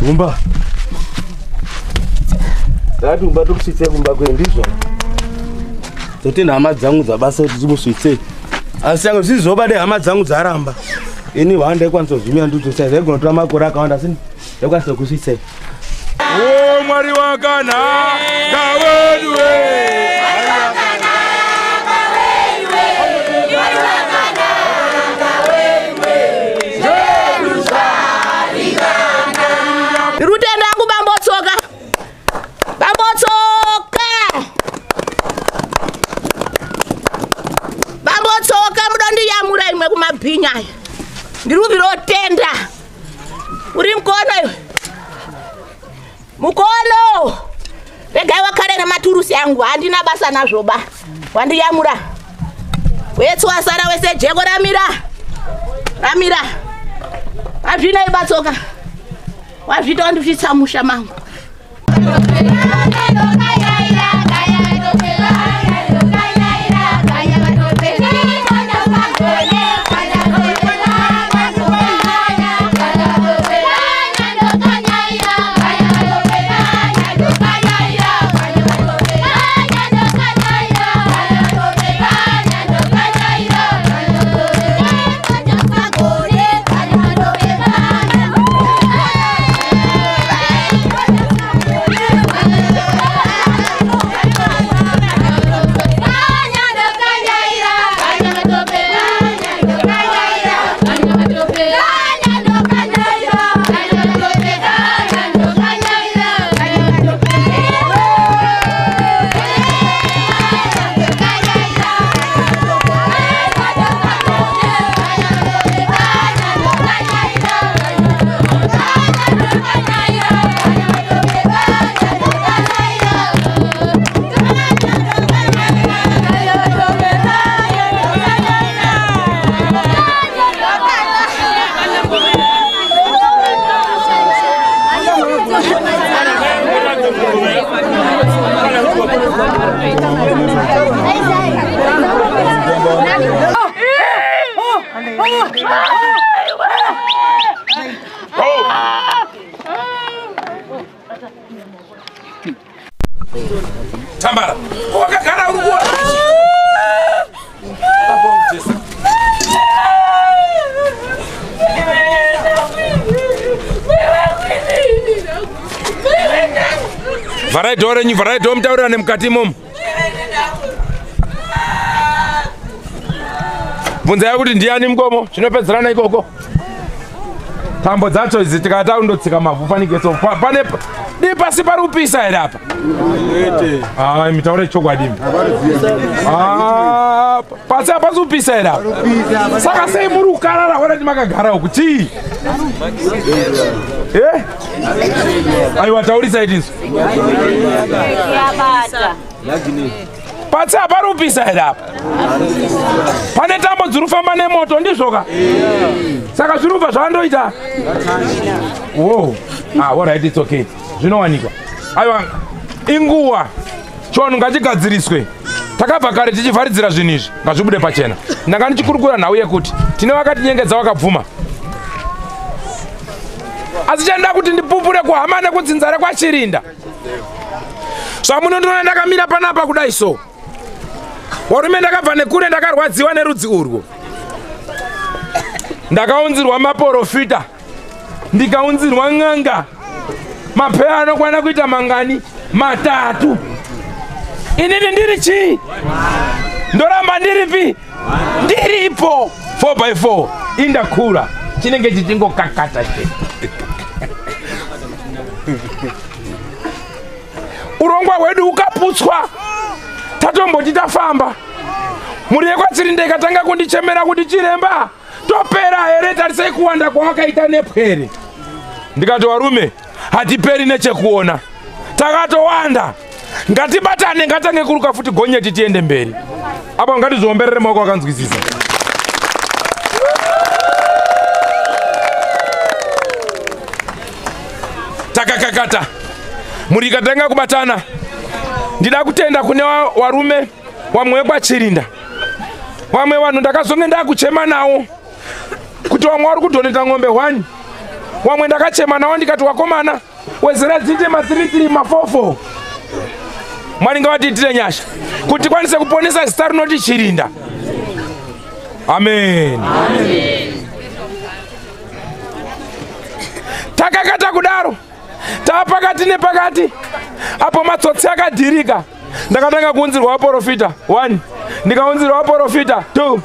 Mumba. Dadu mba tukusitse kumba kwendizwa. Totenda hama dzangu dzabasa kuti timusvitse. Asi yangu zvizoba de hama dzangu dzaramba. Ini wanda ikwanisa kuzvimira ndudzo sai zvaigona kutora makore akawanda asi ndakwanisa kusvitse. Oh Mwari wakana kaweduwe. Rutenda angu bambotsoka. Bambotsoka mudondiyamura imwe kumabhinya. Ndiruviro tenda. Uri mkono iwe. Mukono. Regai wakare na maturusi yangu handina basa nazvoba. Wandiyamura. Wetsu wasara wese jeko ramira. Azvina ibatsoka. Wazvita ndifitsa musha mangu. Tambara, wakakara uruwa. Varai dore mtaura nemukati momu. Bvunza yakuti ndiani mukomo, chinopedzerana ikoko. Tambo dzacho idzi tikata undotsika mavhu panigeso. Pane pasi parupisa here apa. Mitaura chokwadi. Pasi apa supisa here apa. Saka sei muri kukarara wakati makagara uku chii? Aiwa taurisa idizvo. Pasi apa rupisa here apa. Pane tambo dzirufamba nemoto ndizvoka. Saka zviruva zvandoita. Wow. All right, it's okay. Zvinowanikwa. Aiwa inguwa chonu ngachigadziriswe. Takabva kare tichivharidzira zvinhu izvi ngazvibude pachena. Ndanga ndichikurukura nhau yekuti tine vakatinyengedza vakabvuma. Asi chandoda kuti ndipupure kuhama nekudzinza rekwaChirinda. Zvamunondiona ndakamira panapa kudai so. Warume ndakabva nekure ndakarwadziwa nerudzi urwo. Ndakaunzirwa maprofita. Ndikaunzirwa n'anga. Mapeya anokwana kuita mangani 3. Inini ndiri chii? Ndoramba ndiripi? Ndiripo 4x4 indakura chinenge chichingokakata che. Urongwa hwedu ukaputswa. Tatomboti tafamba. Muri yekwaChirinda ikatanga kundichemera kuti Chiremba topera here tarisei kuwanda kwawakaita nepwere. Ndikati warume hatiperi nechekuona. Takatowanda. Ngatibatane ngatange kuruka futi gonyeti tiende mberi. Apa ngatizomberere maoko akanzwisisa. Takakakata. Muri ikatanga kubatana. Ndida kutenda kune warume wamwe wekwaChirinda. Wamwe vanhu ndakazonge ndakuchema nawo kuti wamwe vari kudhoneta ng'ombe 1 wamwe ndakachema nawo ndikati wakomana wezera dzite ma33 ma44 Mwari ngawatiitire nyasha kuti kwanise kuponesa zita rinoti Chirinda. Amen. Amen. Takakata kudaro tapakati nepakati apo matsotsi akadhirika ndakatanga kuunzirwa waprofita 1 ndikaunzirwa waprofita 2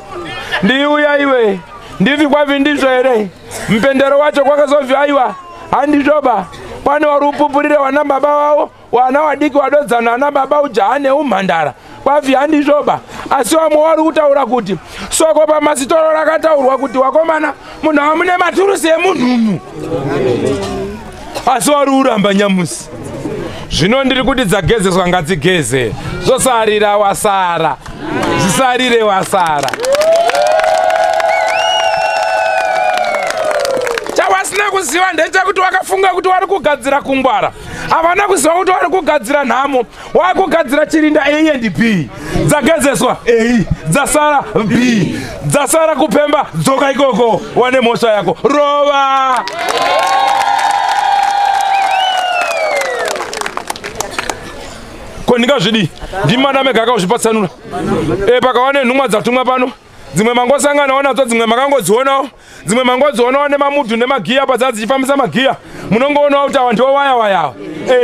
ndiuya iwe ndivi kwavi ndizvo here mpendero wacho kwakazobvi aiwa handizvoba pane wari upupurire wana baba wavo wana wadiki wadodzana wana baba ujaha neumhandara kwavi handizvoba asi wamwe wari kutaura kuti soko pamasitoro rakataurwa kuti wakomana munhu amune maturusi emunhumu asi wari uramba nyamusi zvino ndiri kuti dzagezeswa ngadzigeze zvosarira wasara zvisarire wasara chawasina kuziva ndechekuti wakafunga kuti wari kugadzira kungwara havana kuziva kuti wari kugadzira nhamo wari kugadzira Chirinda A and B dzagezeswa A dzasara B dzasara kupemba dzoka ikoko wane mhosva yako rova ko ndingazvidi ndimana mega akazvipatsanura pakawane nhumwa dzatumwa pano dzimwe mangosanganawo nadzo dzimwe makangodzionawo dzimwe mangodzionawo nemamudhu nemagiya padza dzichifambisa magiya munongoonawo kuti awa ndiwo waya waya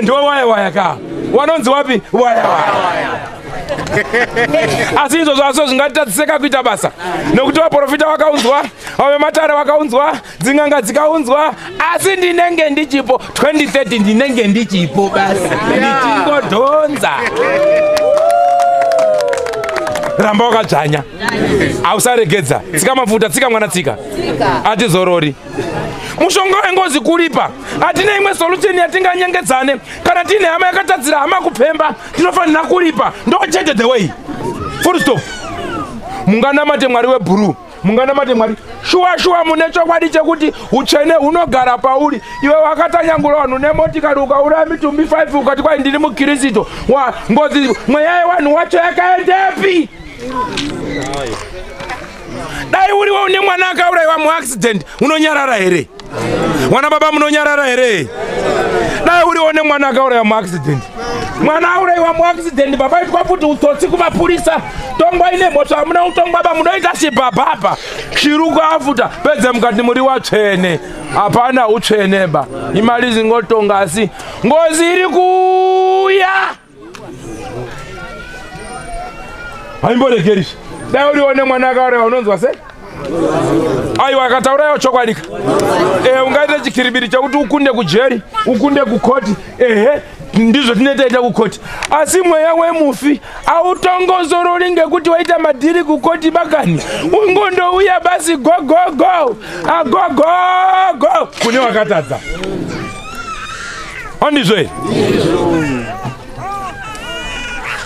ndiwo waya waya ka wanonzi wapi waya waya asi izvozvo aso zvingatitadziseka kuita basa nekuti vaprofita vakaunzwa vavematare vakaunzwa dzing'anga dzikaunzwa asi ndinenge ndichipo 2030 ndinenge ndichipo basa ndichingodhonza ramba wakadzvanya ausaregedza tsika mafuta tsika mwana tsika atizorori mushonga wengozi kulipa hatina imwe solution yatinganyengedzane kana tine hama yakatadzira hama kupemba tinofanira kulipa ndochete the way full stop munganamate mwari webhuruu munganamate mwari shuwa mune chokwadi chekuti utsvene hunogara pauri iwe wakatanyangura vanhu nemotikari ukauraya mitumbi 5 ukati kwai ndiri mukristu wa ngozi mweya yevanhu wacho yakaendepi dai uriwo une mwana akaurayiwa muaccident unonyarara here mwana baba munonyarara here dai uriwo nemwana akaurayiwa muaccident mwana aurayiwa muaccident baba itwa futi utsotsi kumapurisa tongwa ine mhosva hamuna utongwa ba munoita shibhabhaba shiruko afuta pedze mukati muri watsvene hapana utsvene ba imali zingotonga asi ngozi iri kuuya haimboregerisha dai uriwo nemwana akaurayiwa unonzwa sei aiwa akataurayiwa chokwadika ungaite chikiribiri chakuti ukunde kujeri ukunde kukoti ndizvo tinetaita kukoti asi mweya wemufi autongozorori ngekuti waita madhiri kukoti bakani ungondouya basi gogogo agogogo kune wakatadza andizvo here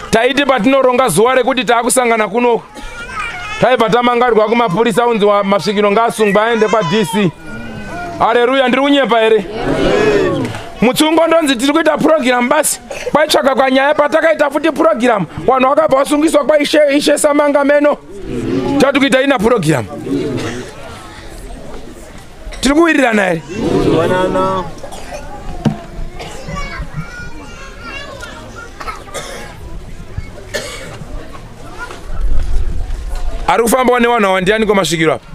taiti patinoronga zuva rekuti taakusangana kunoku taibva tamangarirwa kumapurisa unzi masvikiro ngaasungwa aende kwaDC. Haleluya, ndiri kunyepa here mutsungo ndonzi tiri kuita program basi kwaitsvaka kwanyaya patakaita futi program vanhu vakabva vasungiswa kwaishe Samanga meno tati kuita ina program tiri kuwirirana here ari kufambawo nevanhu awandiani kwamasvikiro apa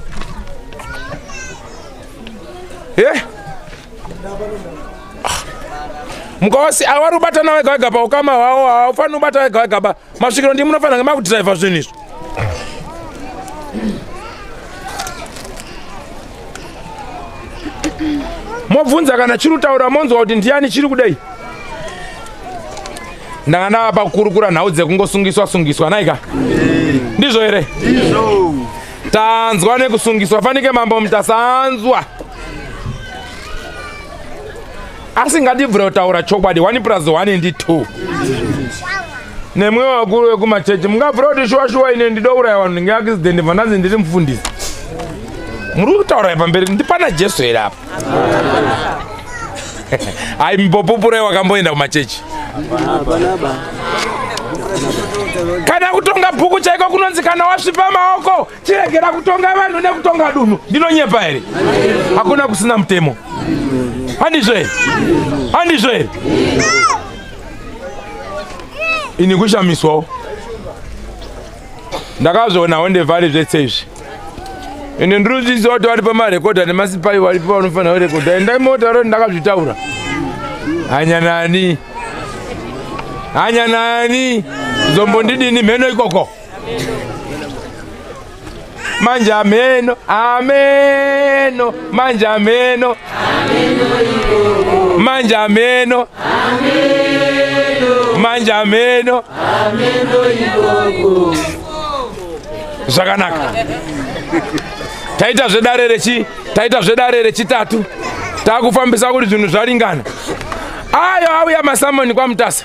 mukawasi avari kubatana vega vega paukama hwavo haufaniri kubata vega vega ba masvikiro ndi munofanira kunge makudhiraivha zvinhu izvi mobvunza kana chiri kutaura monzwa kuti ndiani chiri kudai ndangana pakurukura nhau dzekungosungiswa naika ndizvo here tanzwa nekusungiswa fanike mambo mutasanzwa asi ngatibvure kutaura chokwadi 1+1 ndi 2 nemwe vakuru vekumachechi mungabvura kuti shuwa ine ndidouraya vanhu ngeaccident vandanzi ndiri mufundisi muri kutaura pamberi ndipana Jesu here apa hai mbopupurai wakamboenda kumachechi kana kutonga bhuku chaiko kunonzi kana wasvipa maoko chiregera kutonga vanhu nekutonga dunhu ndinonyepa here hakuna kusina mutemo handizve ini kushamiswawo ndakazvionawo ndevhari zvese izvi ende ndirudziziwa kuti vari pamarekodha nemasipai varipo vanofanira kurekodha endai motaura ndakazvitaura hanya nani zombondidini mheno ikoko manja meno ameno manja meno manja meno manja meno zvakanaka taita zvedare rechitatu takufambisa kuti zvinhu zvaringana ayo auya masamoni kwamutasa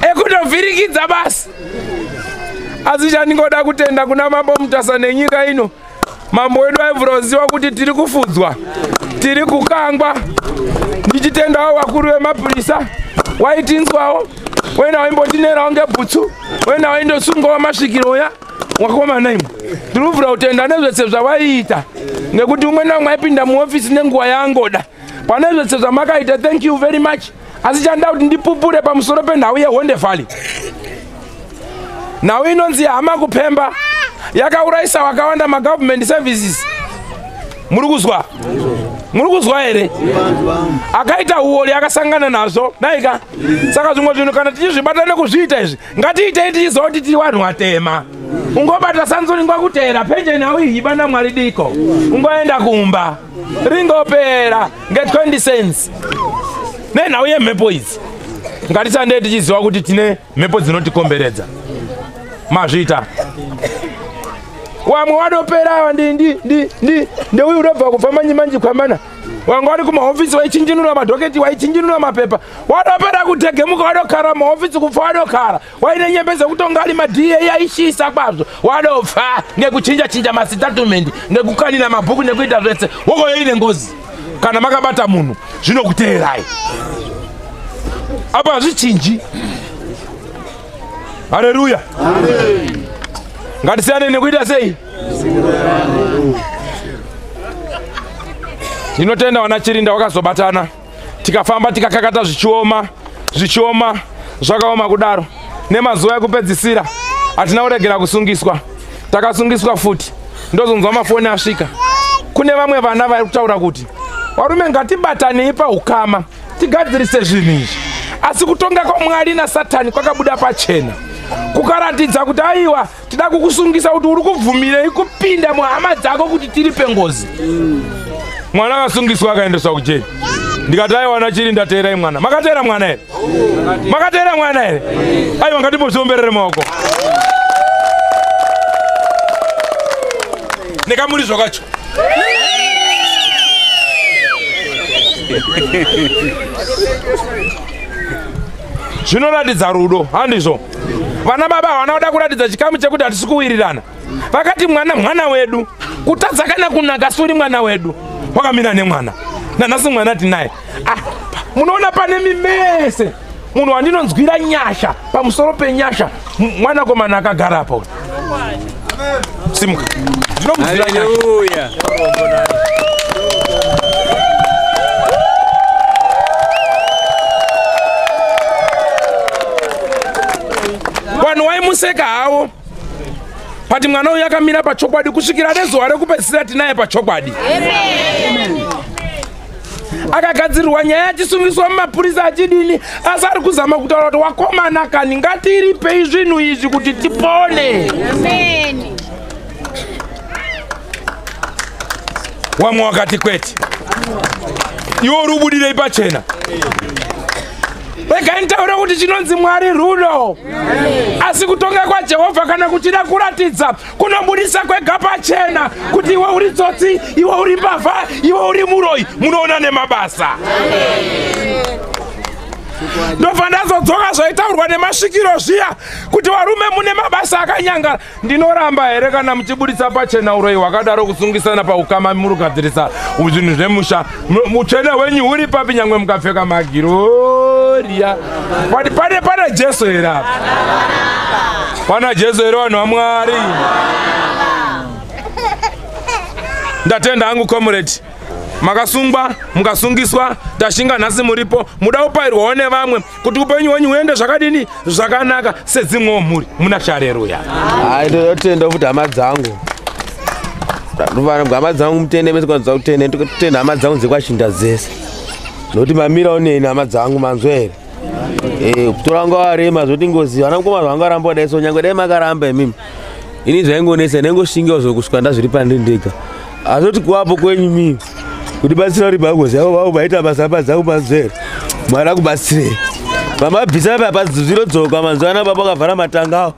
ekutovhirikidza basi asi chandingoda kutenda kuna mambo mutasa nenyika ino mambo wedu aivhuroziva kuti tiri kufudzwa tiri kukangwa ndichitendawo vakuru vemapurisa waitinzwawo wena waimbotinerawo ngebhutsu wena waindosungawo masvikiroya wakomana imwe tiri kuvhura kutenda nezvese zvawaiita nekuti umwe naumwe aipinda muofisi nenguva yaangoda pane zvese zvamakaita thank you very much asi chandaa kuti ndipupure pamusoro penhau yehondefali nhau inonzi hama kupemba yakaurayisa wakawanda magovernment services muri kuzwa here akaita uori akasangana nazvo naika saka zvimwe zvinhu kana tichizvibata nekuzviita izvi ngatiitei tichiziva kuti tiri vanhu vatema ungobata sanzuri ngwakutera penje nhau ihiba namwari diko ungoenda kumba ringopera get 20 cents nenhau yemhepo idzi ngatisandei tichiziva kuti tine mhepo dzinotikomberedza mazvita wamwe wadopera ndeuyu unobva kubva manyimanji kwamana wanga wari kumahofisi waichinjinura madhoketi waichinjinura mapepa wadopera kutegemuka wadokara mahofisi kufa wadokara waine nyembe dzekutonga ari madhiye yaishisa kwazvo wadopfa ngekuchinja masitatimenti ngekukanina mabhuku nekuita zvese wokoyoine ngozi kana makabata munhu zvinokuteerai apa hazvichinji haleluya ngatisiyane nekuita sei ndinotenda wana chirinda wakazobatana tikafamba tikakakata zvichioma zvakaoma kudaro nemazuva ekupedzisira hatina kuregera kusungiswa takasungiswa futi ndozonzwa mafoni asvika kune vamwe vana vari kutaura kuti varume ngatibatanei paukama tigadzirise zvinhu izvi asi kutonga kwaMwari naSatani kwakabuda pachena kukaratidza kuti aiwa tida kukusungisa kuti uri kubvumirei kupinda muhama dzako kuti tiri pengozi mwana akasungiswa akaendeswa kujeri ndikati aiwa na Chirinda teerai mwana makateera mwana here makateera mwana here aiwa ngatimbozviomberere maoko nekamuri zvokacho zvinoratidza rudo handizvo vana baba havana kuda kuratidza chikamu chekuti hatisi kuwirirana vakati mwana wedu kutadza kana kunaka suri mwana wedu wakamira nemwana nanhasi mwana tinaye munoona pane mimese munhu wandinonzwira nyasha pamusoro penyasha mwanakomana akagara apo simuka ndinomunzwira nyasha vanhu vaimuseka havo pati mwana uyu akamira pachokwadi kusvikira nezuva rekupedzisira tinaye pachokwadi akagadzirirwa nyaya yachisungiswa mumapurisa achidini asi ari kuzama kutaura kuti wakomana kani ngatiripei zvinhu izvi kuti tipone wamwe wakati kwete iwo uri ubudirei pachena regai nitaure kuti chinonzi Mwari rudo asi kutonga kwaJehovha kana kuchida kuratidza kunobudisa kwega pachena kuti iwe uri tsotsi iwe uri mbavha iwe uri muroi munoona nemabasa ndobva ndazodzoka zvaitaurwa nemasvikiro zviya kuti varume mune mabasa akanyangara ndinoramba here kana muchibudisa pachena uroi hwakadaro kusungisana paukama muri kugadzirisa zvinhu zvemusha mutsvene wenyu uri papi nyangwe mukapfeka magiroria pane Jesu here apa pana Jesu here vanhu vaMwari ndatenda hangu comrade makasungwa mukasungiswa tashinga nhasi muripo muda kupairwawo nevamwe kuti upenyu hwenyu huende zvakadini zvakanaka sedzimwewo mhuri muna shareruya. Ndotenda kuti hama dzangu hama dzangu mutende mese kwanza kutenda hama dzangu dzekwashinda dzese nokuti mamira uneni hama dzangu manzwere kutoranga warema zvoti ngozi vana mukoma zvanga ramba daiso nyange dai makaramba imimi ini zvaingonesa ndaingoshingiwa zvokusvika ndazviri pandindega azoti kuvapo kwenyu mimi kuti batsira uri bagozi avo vavo vaita basa padzangu manzwere mwari akubatsirei vamabvisa papa zvirodzoka manzwa ana baba akavhara matanga avo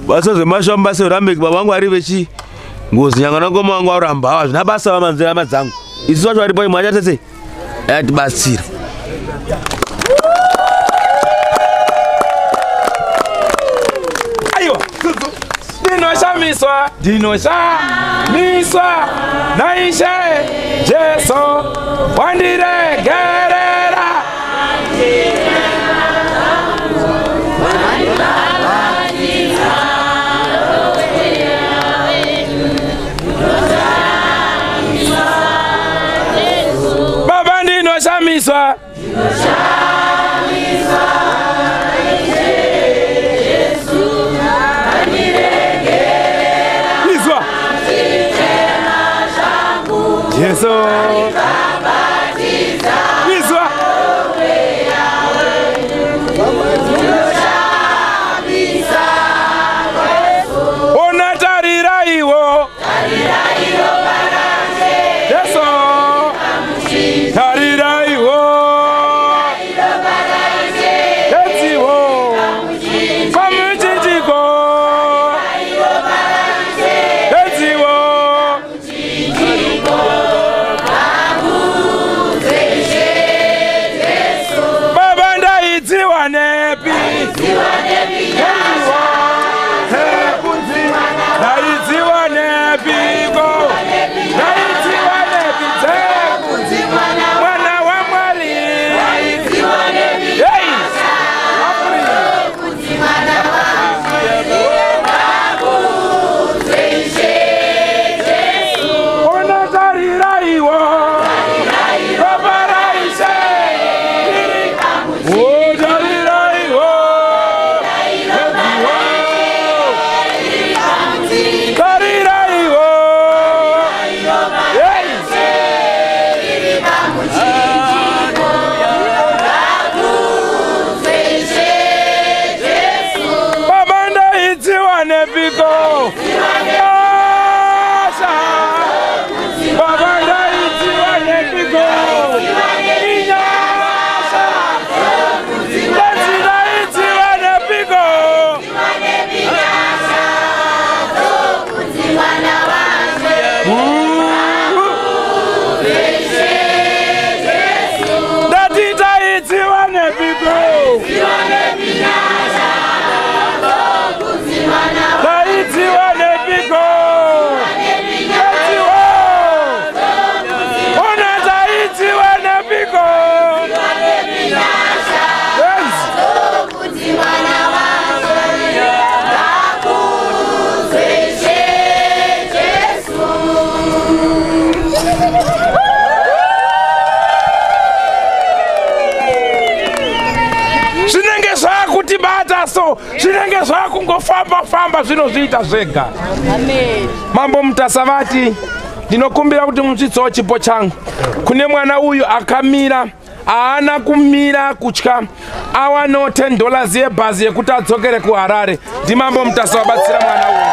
basa zvemasha mubasa urambeki baba vangu vari vechi ngozi nyanga nangoma vangu varamba ava zvina basa vamanzwere hama dzangu isu vacho varipo imwe achatese yatibatsira. Dinosha naishe Jesu wandiregerera Baba ndinoshamiswa Yesu Yesu ona tarira iwo Yesu tarira iwo Yesu pamujijiko zvinenge zvakungofamba zvinozviita zvega. Mambo Mutasavati, ndinokumbira kuti muzvidzowo chipo changu kune mwana uyu akamira haana kumira kutya awanawo $10 yebhazi yekuti adzokere kuHarare. Ndimambo Mutasa wabatsira mwana uyu.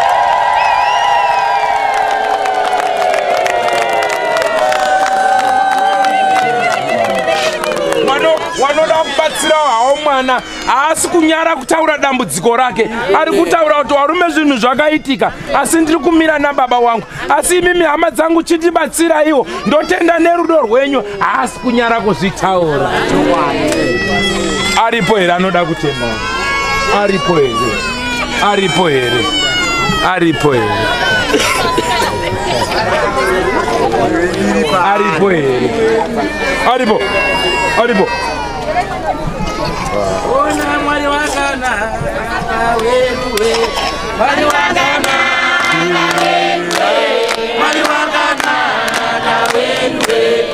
Wanoda kubatsira hawo mwana haasi kunyara kutaura dambudziko rake, ari kutaura kuti warume zvinhu zvakaitika asi ndiri kumira nababa wangu, asi imimi hama dzangu chitibatsira iwo ndotenda nerudo rwenyu, haasi kunyara kuzvitaura. Aripo here anoda kutenda? Aripo here? Aripo here? Aripo here? Aripo here? Aripo? Aripo? Ona mwari wakana wewe, mwari wakana wewe, mwari wakana wewe,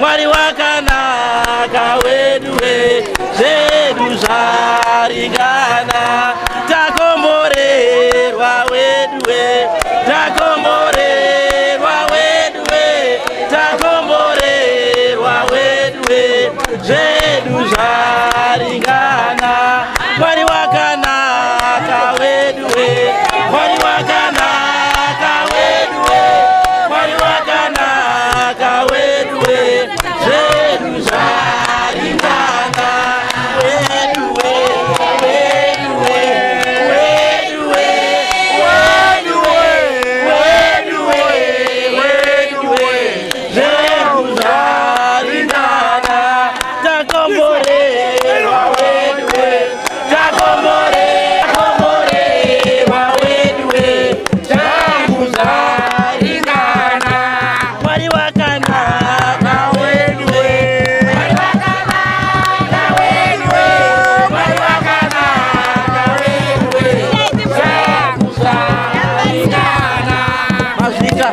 Mwari wakanaka weduwe zvedu zvaringana takomborerwa weduwe takomborerwa weduwe takomborerwa weduwe zvedu zvaringana Mwari wakanaka weduwe Mwari wakanaka weduwe Mwari wakanaka weduwe zvedu zvaringana weduwe weduwe weduwe weduwe weduwe zvedu zvaringana takomborerwa weduwe takomborerwa weduwe zvedu zvaringana Mwari wakanaka weduwe Mwari wakanaka weduwe Mwari wakanaka weduwe zvedu zvaringana Mazvika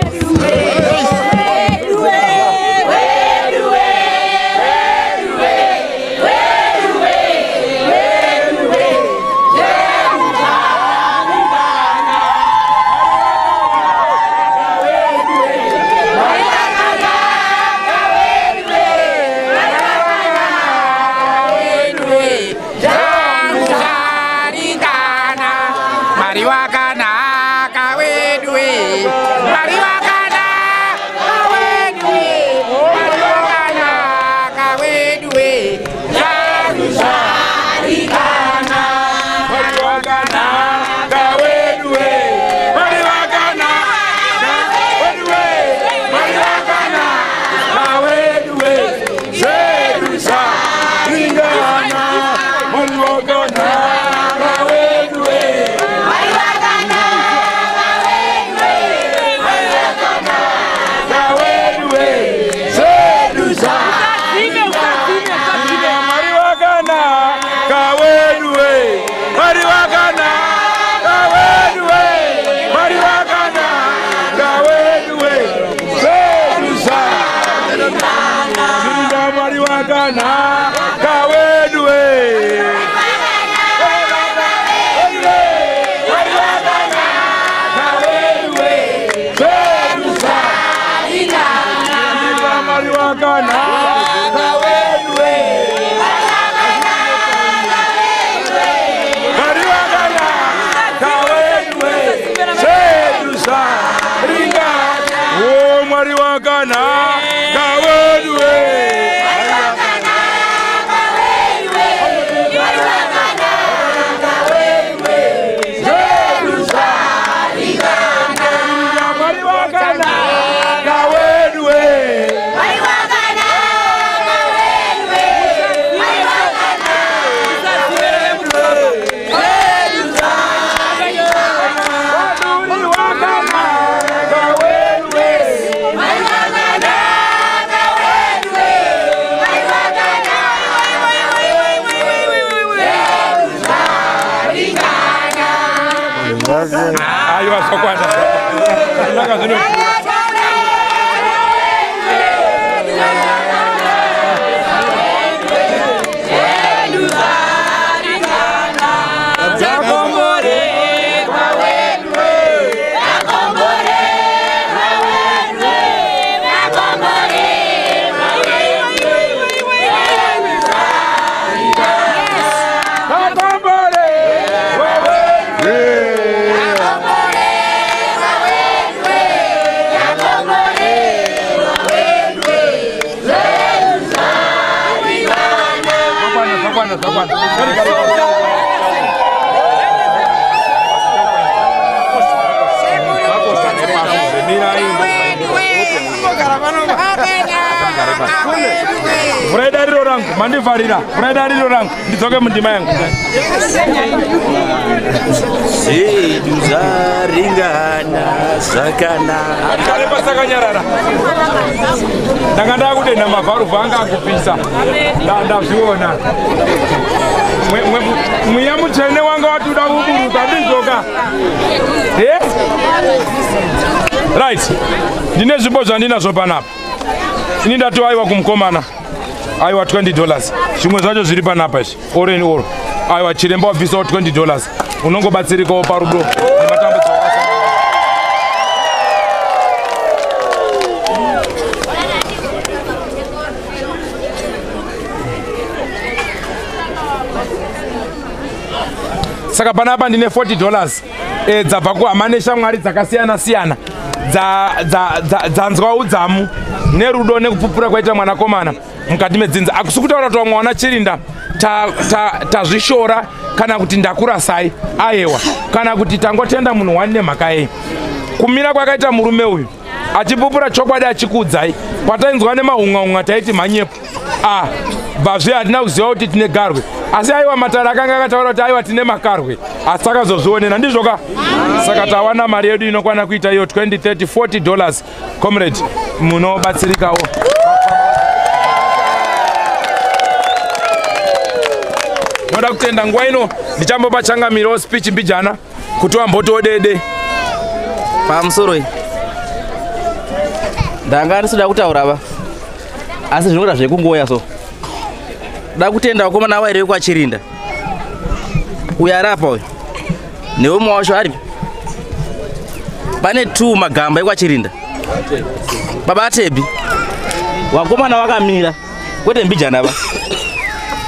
Fredari rangu, mandi farira. Fredari rangu, nitoke mundima yangu. Seduzaringana sakana. Kale pasaka nyarara. Ndakanda kudena mavaru vanga kupisa. Ndazviona. Mwiya mutsvene wanga watuda kuburuka ndinzoka. Right. Ndine zvibo zvandinazvo panapa. ini ndati aiwa kumukomana aiwa $20 zvimwe zvacho zviri panapa izvi all in all aiwa chiremba wabvisawo $20 unongobatsirikawo parudo nematambudziko saka panapa ndine $40 dzabva kuhama neshamwari dzakasiyana-siyana dzanzwa udzamu nerudo nekupupura kwaita mwanakomana mukati medzinza. Akusi kutaura kuti vamwe wana Chirinda tazvishora kana kuti ndakurasai ayewa kana kuti tangotenda munhu wani nemhaka yei. Kumira kwakaita murume uyu achipupura chokwadi achikudzai patainzwa nemahunga taiti manyepo bvazve hatina kuziva kuti tine garwe asi aiwa matara akanga akataura kuti aiwa tine makarwe asi takazozvionera ndizvoka. Saka tawana mari yedu inokwana kuita iyo $20, $30, $40 comrade munobatsirikawo. Noda kutenda nguva ino ndichambopa changamiro speech mbijana kuti wamboto dede pamusoro iyi ndanga ndisida kutaura ba asi zvinoda zvekungoya so da kutenda vakomana vaire kwa Chirinda uyu arapa uyu neumwe wacho ari pane 2 magamba ekwa Chirinda baba atebi vakomana vakamira kwete mbijana ba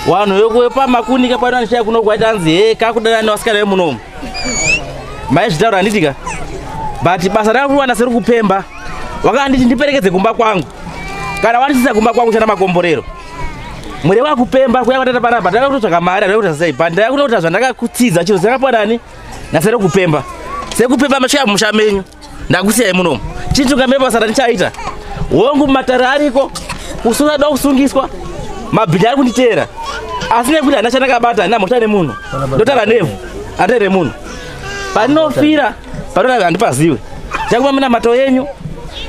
vanhu vekupa makunika pano anishaya kuno kwaita anzi kakudana nevasikana vemunomu maizvitaura handitika but basa rakuwana seri kupemba wakanditi ndiperekedze kumba kwangu kana wanisisa kumba kwangu chana makomborero mwere wakupemba kuya kwatata panapa ndakakutotsvaka mari ndakuti sei but ndakuti kuti zvandakakutsidza chiro zvakapanani nasere kupemba sekupemba masvika mushamenyu ndakusiyai munomu chitungambe basa randichaita hongu matara ariko kusunga da kusungiswa mabhidha ari kunditeera asi nekuti hana chandakabata handina mhosva nemunhu ndotara nevhu handere munhu pandinofira panodai handipaziwe chakuva mina mato yenyu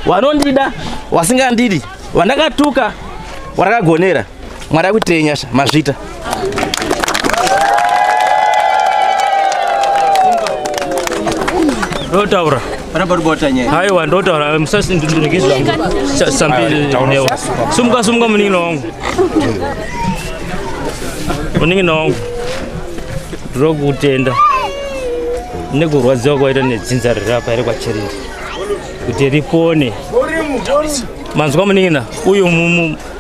wanondida wasingandidi wandakatuka warakagonera mwari akuitirei nyasha mazvita. Ndotaura haiwa ndotaura musasindundurikizwa sambinewo sumuka muning'ina wangu muning'ina wangu ndokutenda nekurwadziwa kwaita nedzinza rirapa iri kwa Chirinda kuti ripone manzwa muning'ina uyu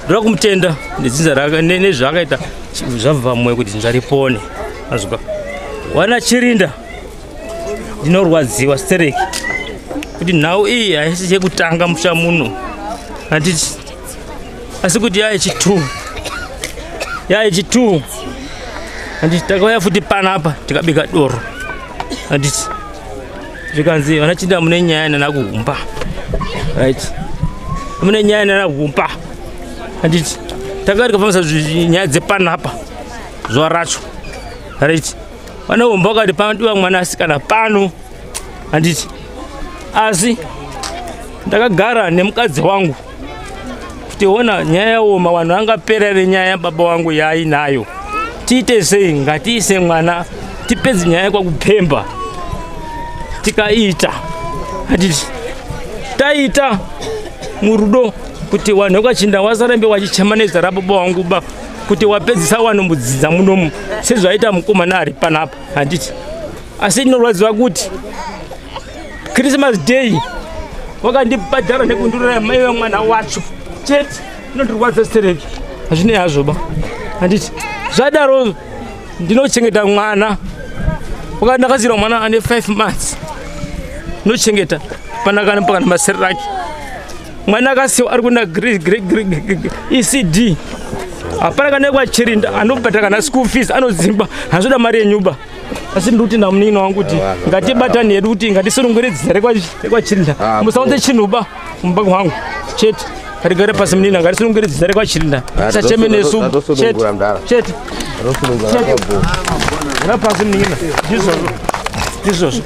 ndirakumutenda nedzinza rake nezvaakaita zvabva mumwe kuti dzinza ripone mazwa wana Chirinda ndinorwadziwa stereki kuti nhau iyi haisi chekutanga musha muno handiti asi kuti yayechi2 handiti takauya futi panapa tikabika doro handiti zvikanzi vana Chirinda mune nyaya nanakuhumba right mune nyaya nanakuhumba handiti takati kafambisa nyaya dzepanapa zuva racho right vana humba wakati panodiwa mwana asikana pano handiti asi ndakagara nemukadzi wangu kuti ona nyaya yaoma vanhu angaperere nyaya yababa wangu yaainayo tiite sei ngatiise mwana tipedze nyaya kwakupemba tikaita handiti taita murudo kuti vanhu vekwaChirinda vasarambe vachichema nezita rababa wangu kuti wapedzisa vanhu mudzinza munomu sezvaita mukomana ari panapa handiti asi ndinorwadziwa kuti Christmas day wakandibhadhara nekundurira mai vemwana wacho chete inondirwadza stereki hazvinei hazvoba handiti zvadaro ndinochengeta mwana wakandakazirwa mwana ane 5 months ndinochengeta panakana pakana maseri ake mwana akasiwa ari kuenda ECD hapana kana kwa Chirinda anobhadhara kana school fees anodzimba hazoda mari yenyumba asi ndikuti namuning'ina wangu kuti ngatibatani hedu kuti ngatisunungure dzina rekwa Chirinda musaunze chinhuba mumba mwangu chete ngatigare pasi muning'ina ngatisunungure dzina rekwa Chirinda tisacheme nesu chete gara pasi muning'ina ndizvozvo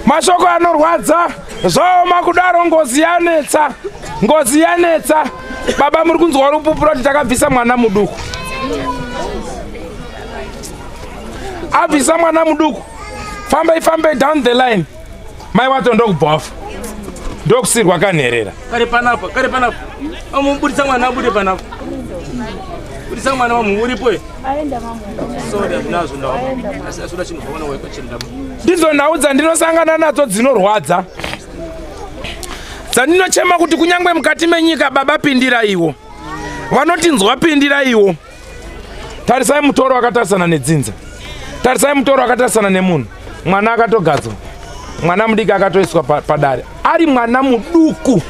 mashoko anorwadza zvaoma kudaro ngozi yanetsa baba muri kunzwa rupupura kuti takabvisa mwana muduku abvisa mwana muduku fambai down the line mai wato ndokubhafu ndokusirwa kanherera. Kare panapa. Amubudisa mwana abude panapa. Budisa mwana wamu uripo. Aenda mamu. Soda nazo ndawo. Asura chino kuona wewe kwachimda. Ndizo naudza ndinosangana nadzo dzinorwadza. Dzandinochema kuti kunyangwe mukati menyika baba pindira iwo. Vanotinzwa pindira iwo. Tarisai mutoro wakatarisana nedzinza. Tarisai mutoro wakatarisana nemunhu. Mwana akatogadzwa. Mwana mudiki akatoiswa padare. Ari mwana muduku.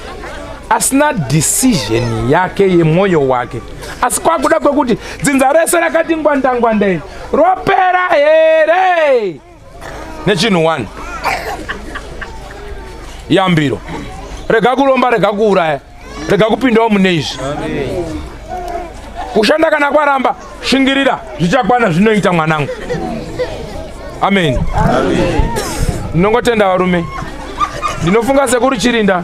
Asina decision yake yemwoyo wake. Asi kwakuda kwekuti dzinza rese rakati ngwanda ropera here. Nechinu 1. Yambiro. Rega kuromba, rega kuuraya. Rega kupindawo mune izvi. Kushanda kana kwaramba, shingirira zvichakwana zvinoita mwanangu. Amen. Ndinongotenda varume. Ndinofunga sekuru Chirinda.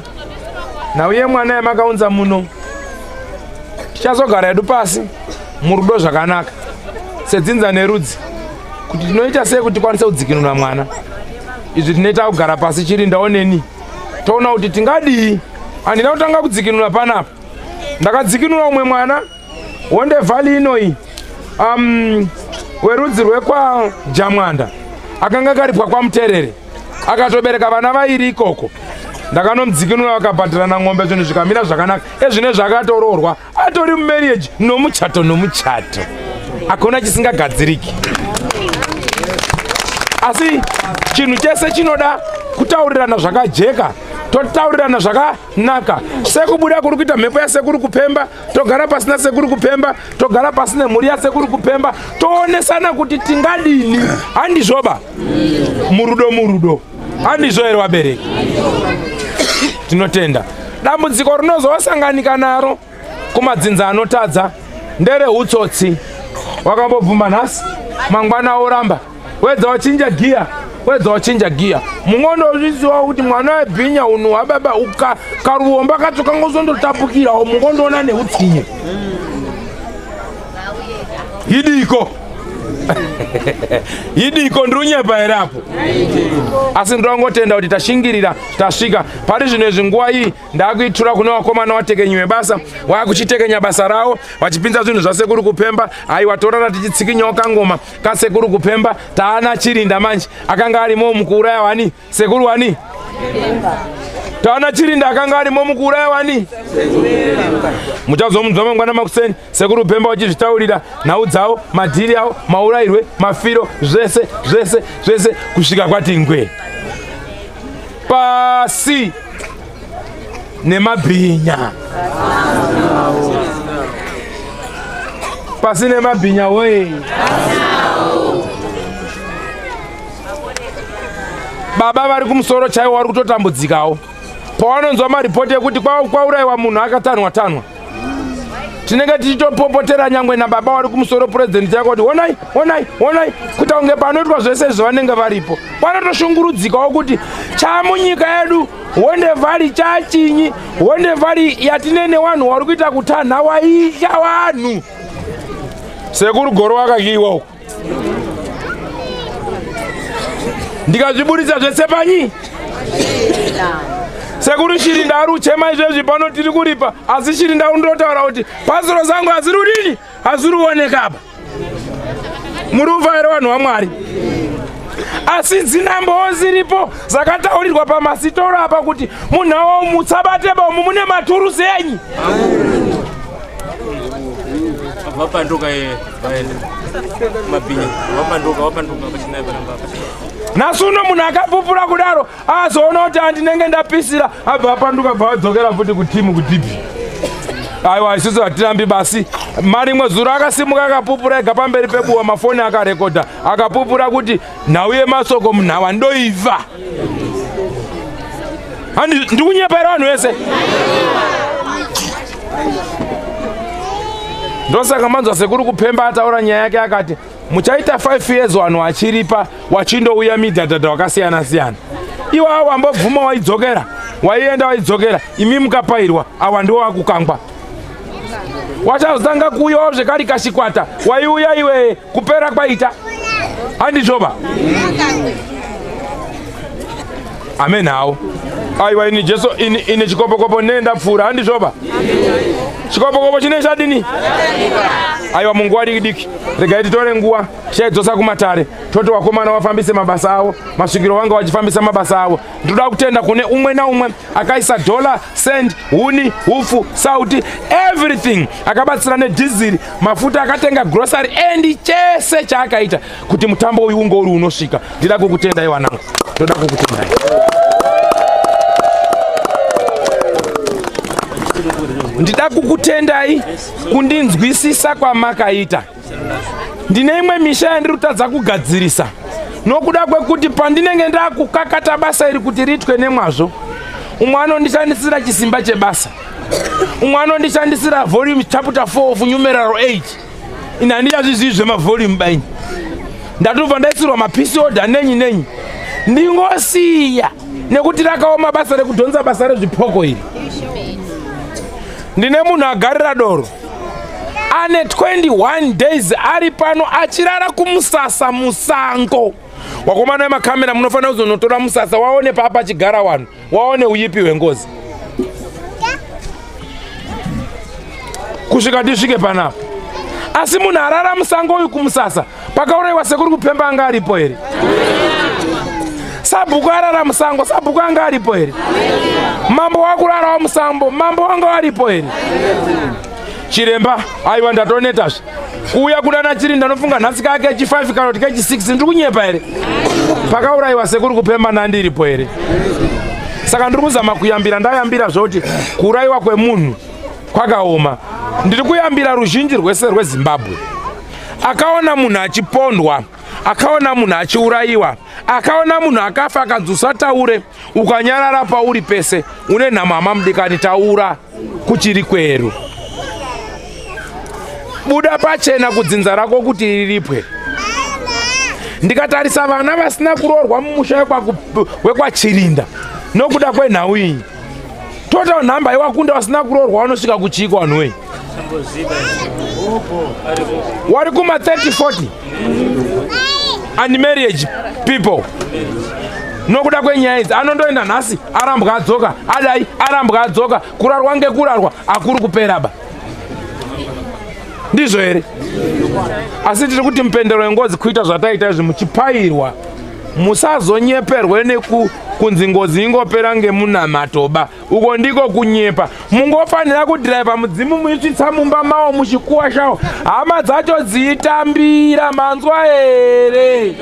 Nauye mwana yamakaunza muno. Tichazogara hedu pasi murudo zvakanaka. Sedzinza nerudzi. Kuti tinoita sei kuti tikwanise kudzikinura mwana. Izvi tinoita kugara pasi Chirinda oneni. Toona kuti tingadii. Handina kutanga kudzikinura panapa. Ndakadzikinura umwe mwana wonde vhali inoi. Werudzi rwekwa Jamwanda. Akanga karipwa kwa Muterere. Akatobereka vana vairi ikoko. Ndakanomudzikinura vakabhadharana ng'ombe zvinhu zvikamira zvakanaka. Ezvine zvakatororwa. Atori mumarriage nomuchato. Hakuna chisingagadziriki. Asi chinhu chese chinoda kutaurirana zvakajeka. Totaurirana zvakanaka. Sekubuda kuri kuita mhepo yasekuru kupemba, togara pasina sekuru kupemba, togara pasina mhuri yasekuru kupemba, toonesana kuti tingadini. Handizvoba? Murudo. Handizvo here vabereki? Tinotenda. Dambudziko rinozosanganika naro kumadzinza anotadza ndere hutsotsi. Wakambobvuma nhasi, mangwana oramba. Wedza wachinja giya. Mungondo zviziva kuti mwana webhinya unhu wababa karuomba katsoka ngozondotapukirawo mungondoona neutsinye. Yidiko ndrunyepa here apo. Asi ndongotenda kuti tashingirira tasvika pari zvino zvinguva iyi ndakuitura kune vakomana vatekenyiwe basa vakuchitekenya basa ravo vachipinza zvinhu zvasekuru kupemba. Aiwa torara tichitsikinyawo kangoma kasekuru kupemba. Taana Chirinda manje akanga arimo mukuuraya wani sekuru wani. Taana Chirinda akanga arimo mukuuraya wani. Muchazomunzwa mangwana makuseni sekuru kupemba uchizvitaurira nhau dzavo, madhiri avo, maurayirwe, mafiro, zvese kusvika kwati ngwe. Pasi nemabhinya. Pasi nemabhinya we. Baba vari kumusoro chaiwo vari kutotambudzikawo. Pavanonzwa maripoti ekuti kwaurayiwa munhu akatanwa. Tinenge tichitopopotera nyangwe nababa vari kumusoro purezidenti yako kuti honai kuti unge panoitwa zvese zvavanenge varipo. Panotoshungurudzikawo kuti chamunyika yedu Wondevhari chachinyi, Wondevhari yatinene wanhu vari kuita kutanha waisha wanhu. Sekuru goro wakakiwa uko. Ndikazviburitsa zvese panyi. Sekuru Chirinda ari kuchema izvezvi pano tiri kuripa, asi Chirinda undotaura kuti pasoro zangu haziri kudini, haziri kuoneka apa. Muri kufa here vanhu vaMwari? Asi dzinambowo ziripo zakataurirwa pamasitoro apa kuti munhawo mutsabateba umu mune maturusi enyu. Vapanduka vaende mabhinya, vapanduka pachinai panamba. Nasuno munhu akapupura kudaro azoona kuti handinenge ndapisira abva apanduka bva adzokera futi kutimu kudhibhi. Aiwa isusu hatirambi basi. Marimwe zuro akasimuka akapupura ega pamberi pebuwa, mafoni akarekodha akapupura kuti nhau yemasoko munhava ndoibva. Ndikunyepaira vanhu vese. Ndosaka manzwa sekuru kupemba ataura nyaya yake akati muchaita 5 years vanhu vachiripa wachindouya midhadhadha wakasiyana siyana. Iwa wambobvuma waidzokera, waienda waidzokera, imi mukapairwa, awa ndiwo wakukangwa. Wachazotanga kuuyawo zvekari kashikwata, waiuya iwe kupera kwaita. Handizvoba? Amen hawo. aiwa ini Jesu ini chikopokopo nenda pfura handizvoba chikopokopo chine chadini aiwa Mungu wadiki regai titore nguva tichaidzosa kumatare toti wakomana wafambise mabasa avo masvikiro vanga vachifambisa mabasa avo. Ndoda kutenda kune umwe naumwe akaisa dollar, cent, huni, hufu, sauti, everything akabatsira nedhiziri mafuta akatenga grocery endi chese chaakaita kuti mutambo uyu unge uri unosvika. Ndida kukutendai wanangu, ndoda kukutendai. Ndida kukutendai kundinzwisisa kwamakaita. Ndine imwe misha yandiri kutadza kugadzirisa nokuda kwekuti pandinenge ndakukakata basa iri kuti riitwe nemwazvo, umwe anondishandisira chisimba chebasa, umwe anondishandisira volume chapter 4 of numeral 8. Ina handiyazvizivi zvemavolume baini, ndatobva ndaisirwa mapisi order nenyi ndingosiya nekuti rakaoma basa rekudhonza basa rezvipoko iri. Ndine munhu agarira doro ane 21 days ari pano achirara kumusasa musango. Wakomana vemakamera munofanira kuzonotora musasa waone papa chigara wanhu, waone uyipi hwengozi kusvika tisvike panapa. Asi munhu arara musango uyu kumusasa pakaurayiwa sekuri kupemba anga aripo here? Sabhuku arara musango, sabhuku anga aripo here? Mambo wakurarawo musambo, mambo wanga waripo here? Chiremba aiwa ndatonetazve kuuya kudana Chirinda nofunga nhasi kake chi5 kana kuti kechi6 ndiri kunyepa here? Pakaurayiwa sekuri kupemba nandiripo here? Saka ndiri kuzama kuyambira, ndayambira zvoti kuurayiwa kwemunhu kwakaoma. Ndiri kuyambira ruzhinji rwese rweZimbabwe. Akaona munhu achipondwa, akaona munhu achiurayiwa, akaona munhu akafa akanzi usataure, ukanyarara pauri pese, une nhama mudikani, taura kuchiri kweru. Buda pachena kudzinza rako kuti riripwe. Ndikatarisa vana vasina kuroorwa mumusha wekwaChirinda nokuda kwenhau iyi, total number yewakunda vasina kuroorwa vanosvika kuchiko vanhuwei, wari kuma 30-40 unmarriage people. Nokuda kwenyaya idzi anondoenda nhasi arambwa adzoka, adai arambwa adzoka, kurarwa ngekurarwa akuri kuperaba. Ndizvo here? Asi tiri kuti mupendero wengozi kuita zvataita izvi muchipairwa, musazonyeperwe nekunzi ngozi ingopera ngemunamatoba. Uko ndiko kunyepa. Mungofanira kudhiraivha mudzimu muisvitsa mumba mavo muchikuwa chavo, hama dzacho dziitambira, manzwa here?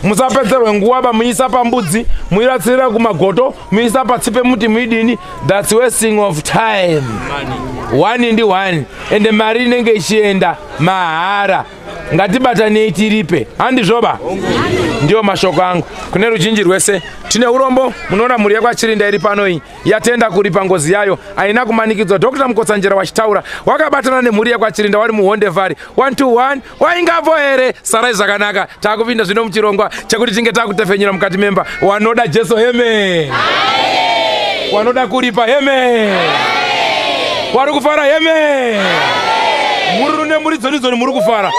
Musapedzerwe nguva bamuisa pambudzi, muiratsirira kumagoto, muisa patsipe muti muidini. That's wasting of time. One ndi one. Ende mari inenge ichienda mahara. Ngatibatanei tiripe. Handizvoba? Ndio mashoko angu. Kune ruzhinji rwese tine urombo. Munoona mhuri yakwaChirinda iri pano iyi yatenda kuripa ngozi yayo, haina kumanikidzwa. Dr. Mukotsanjera wachitaura wakabatana nemhuri yakwaChirinda wari muHondevhari 121. Waingavo here? Sarai zvakanaka. Takupinda zvino muchirongwa chekuti tinge takutefenyera mukati memba. Wanoda Jesu heme? Wanoda kuripa heme? Wari kufara heme? Muri nemhuri dzoni muri kufara.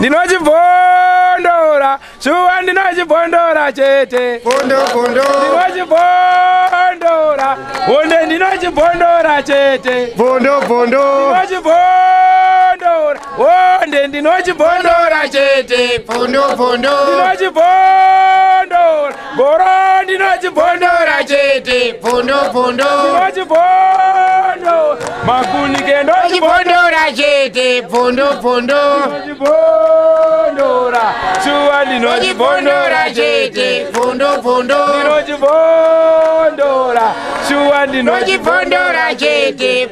Ndinochibhondora, shuwa ndinochibhondora chete. Bondo. Ndinochibhondora, honde ndinochibhondora chete. Bondo. Ndinochibhondora, honde ndinochibhondora chete. Bondo. Ndinochibhondora, goro ndinochibhondora chete. Bondo. Ndinochibhondora, makunike Ndinochibhondora chete. Bondo. Ndinochibhondora, shuwa ndinochibhondora chete. Bondo. Ndinochibhondora, shuwa Ndinochibhondora chete.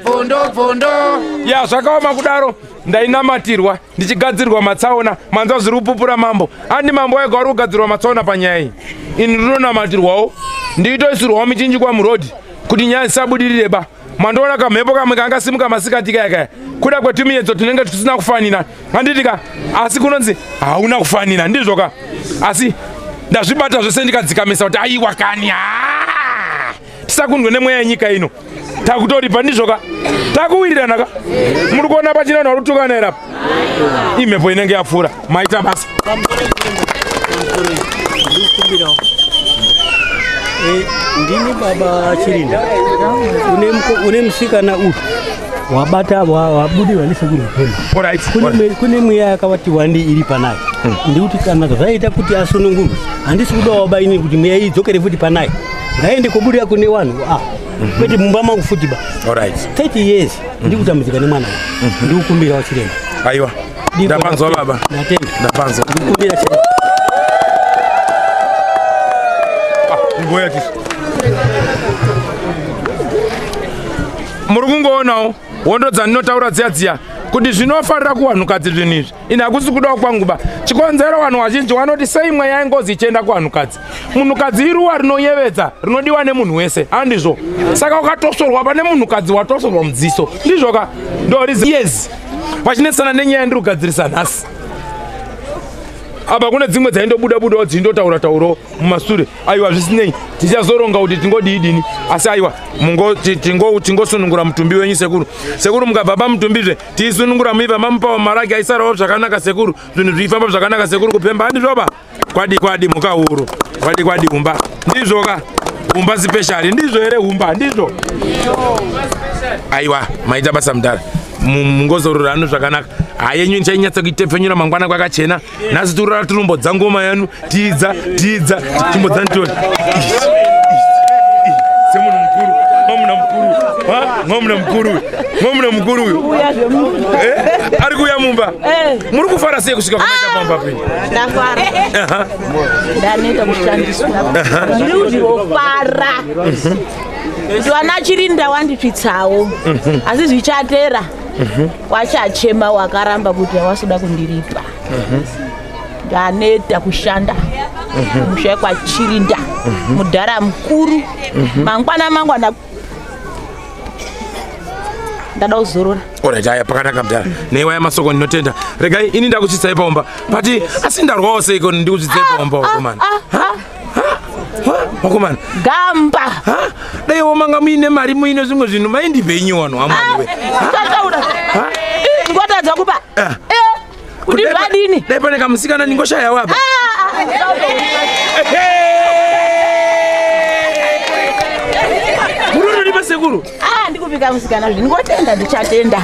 Bondo. Ya zvakaoma kudaro. Ndainamatirwa ndichigadzirwa matsaona, manzwa zviri kupupura mambo. Andi mambo wega wari kugadzirwa matsaona panyaya iyi. Ini ndinonamatirwawo, ndiitoisirwawo michinjikwa murodhi kuti nyaya dzisabudirireba. Mandoona kamhepo kamwe kangasimuka masikati kaya kuda kwetumiedzo tunenge tusina kufanira. Handitika asi kunonzi hauna kufanira, ndizvoka. Asi ndazvibata zvese ndikadzikamisa kuti aiwa kani tisakundwe nemweya yenyika ino takutoripa ndizvoka takuwirirana muri kuona pachina narutukana era imhepo inenge yapfuura maita basa ndini baba Chirinda une musikana uyu wabata wabudirwa nesekuru Pemba kune mweya yakavati wandi iri panayo ndikuti kana zvaita kuti asunungurwe handisi kuda wabaini kuti mweya idzokere futi panayo ngaende kobudirwa kune vanhu kwete mumba mangu futi ba 30 years ndikutambudzika nemwana ndikukumbira wachiremba aiwa ndapanzwa baba ndapanzwa ndikukumbira ngoya kisi muri kungoonawo wondo dzandinotaura dziya kuti zvinofarira kuvanhukadzi zvinhu izvi ini hakusi kudawo kwangu ba chikonzero vanhu vazhinji vanoti sei mweya ingozi ichienda kuvanhukadzi munhukadzi iruwa rinoyevedza rinodiwa nemunhu wese handizvo saka ukatosorwa pane munhukadzi watosorwa mudziso ndizvoka ndorizi yes vachinetsana nenyaya ndiri kugadzirisa nhasi apa kune dzimwe dzaindobuda-budawo dzindotaura-taurawo mumasure aiwa zvisinei tichazoronga kuti tingodidini asi aiwa tingosunungura mutumbi wenyu sekuru mukabva pamutumbizve tiisunungura muibva mamupawo maragi aisarawo zvakanaka sekuru zvinhu zviifamba zvakanaka sekuru kupemba handizvoba kwadi mukauru kwadi humba ndizvoka humba sipeshari ndizvo here humba ndizvo aiwa maita basa mudhara mungozororano zvakanaka hayenyu nichainyatsa kuitepfenyura mangwana kwakachena nhasi turora turumbo ngoma yanu tidza chimbodzanitoni semunhu mukuru mwamuna mukuru uyu ari kuuya mumba muri kufara sei kusvika kumaita pamba peni ndafara ndaneta kushandiswa ndinofara ndiwana Chirinda wanditsvitsawo asi zvichatera wachachema wakaramba kuti hawasuda kundiripa ndaneta kushanda mushayi kwa Chirinda mudhara mukuru mangwana ndada kuzorora alright aya pakanaka mudhara newa yamasoko ndinotenda regai ini ndakuchitsai paumba pati asi ndarwawo seiko ndikuchitsai paumba wakomana wakomana gamba daiwo manga muine mari muine zvimwe zvinhu maindibvenyi wanhu wamwaniwe ngotadza kupa kuti vadini dai pane kamusikana ndingoshayawo apa murondodipa sekuru ndikupika musikana ndingotenda ndichatenda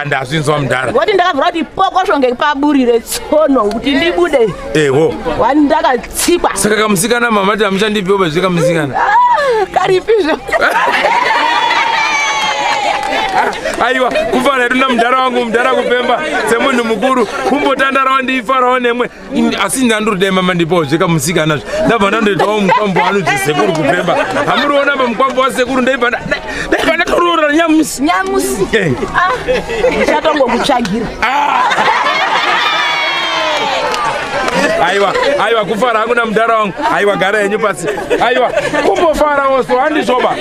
ndazvinzwa mudhara ngoti ndakabvira kuti pokoshonge paburire tsono kuti ndibude eho wani ndakatsikwa saka kamusikana mamati hamuchandipiwo pazve kamusikana karipizvo aiwa kufana hedu namudhara wangu mudhara kupemba semunhu mukuru kumbotandarawo ndiifarawo nemwe asi ndandurudai mama ndipawo zvekamusikanazvo ndabva ndandoitawo mukwambo wanudzesekuru kupemba hamuriona pa mukwambo wasekuru ndaibva ndatorora nyamusi ndichatongokutsvagira aiwa kufara hangu namudhara wangu aiwa gara yenyu pasi aiwa kumbofarawo so handizvoba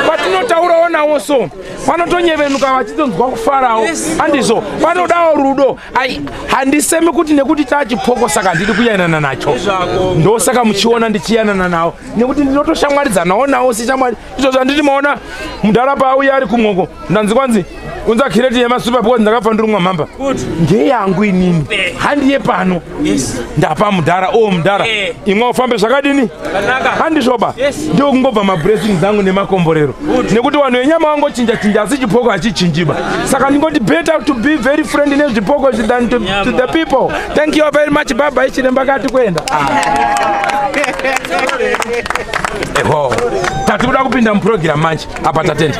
patinotaurawo nawo so panotonyevenuka vachitonzwa kufarawo handizvo panodawo rudo handisemi kuti nekuti tachipoko saka ndiri kuyanana nacho ndosaka muchiona ndichiyanana nawo nekuti ndinotoshamwaridzanawo nawo sichamwari izvo zvanditi maona mudhara paauya ari kumwoko ndanzi kwanzi unza kireti yemasuperboard ndakabva ndirumwa mhamba ngeyangu inini handiye pano ndapa mudhara mudhara imwe ufambe zvakadini handizvoba ndio kungobva mablessings angu nemakomborero nekuti vanhu venyama vangochinja asi chipoko hachichinjiba saka ndingoti better to be very friendly nezvipoko than to the people. Thank you very much baba ichiremba kati kwenda tatikuda kupinda muprogram manje apa tatenda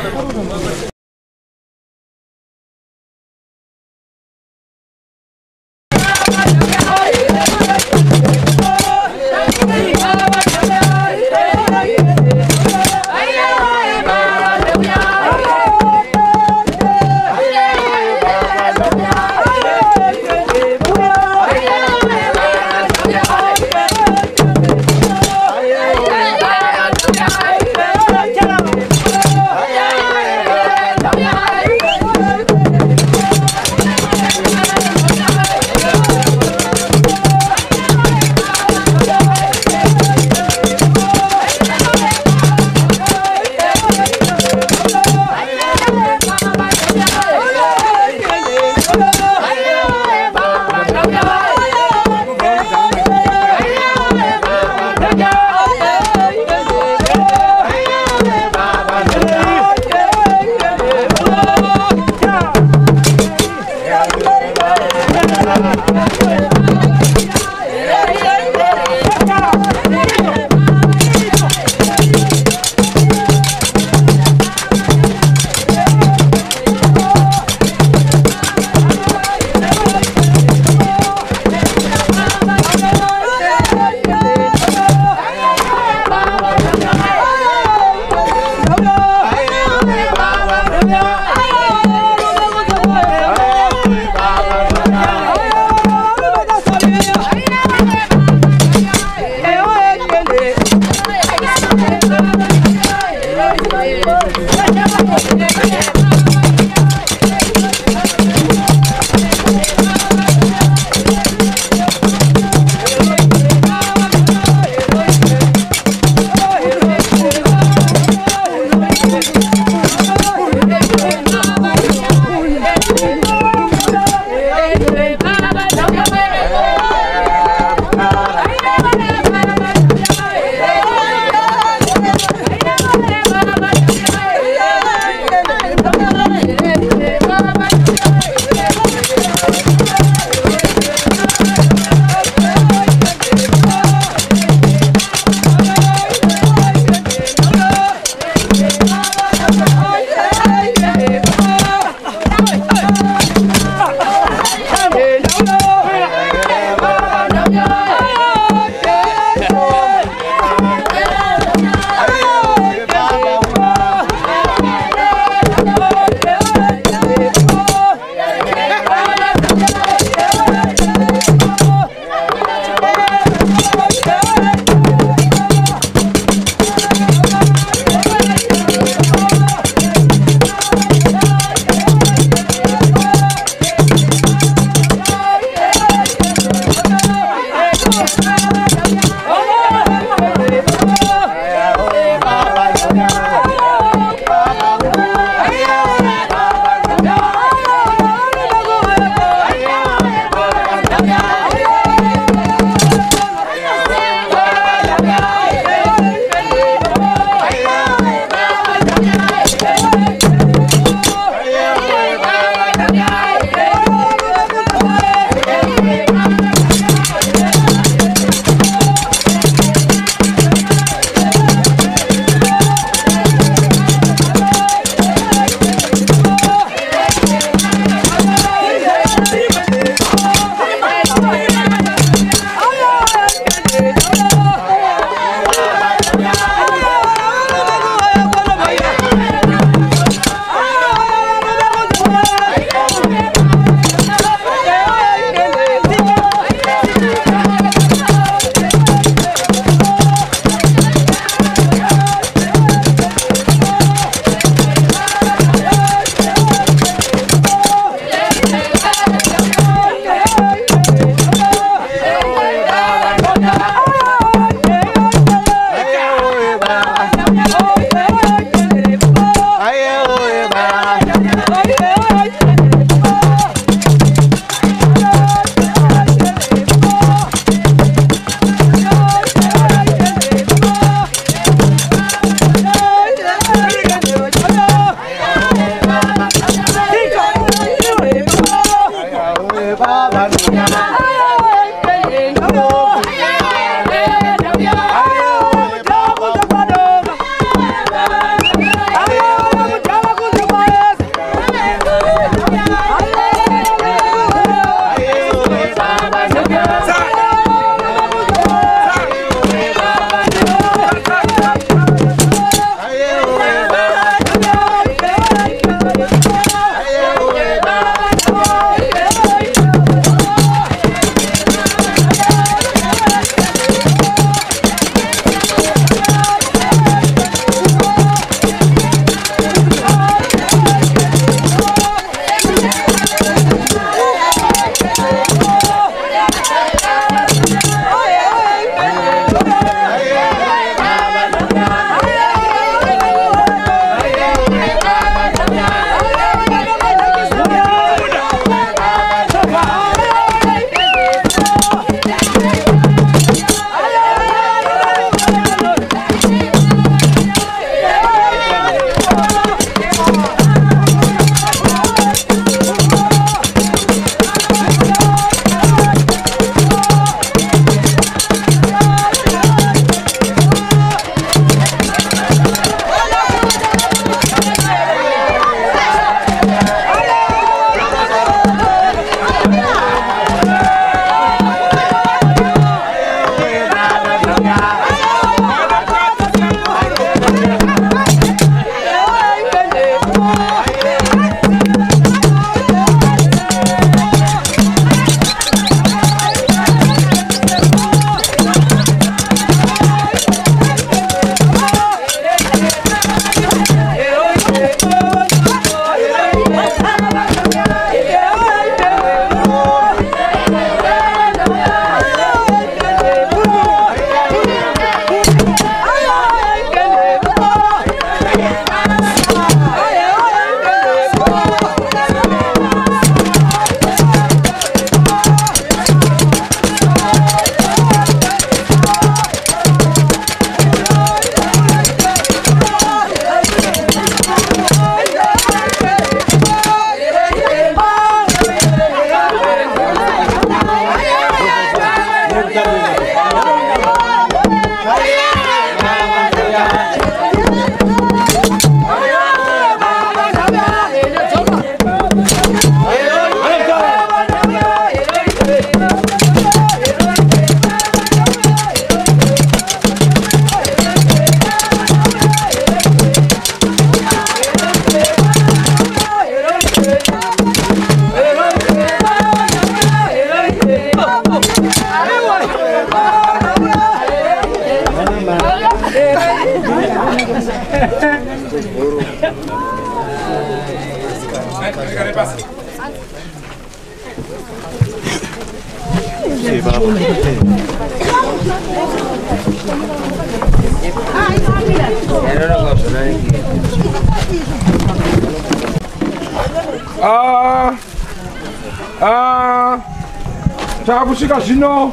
Takusvika zvino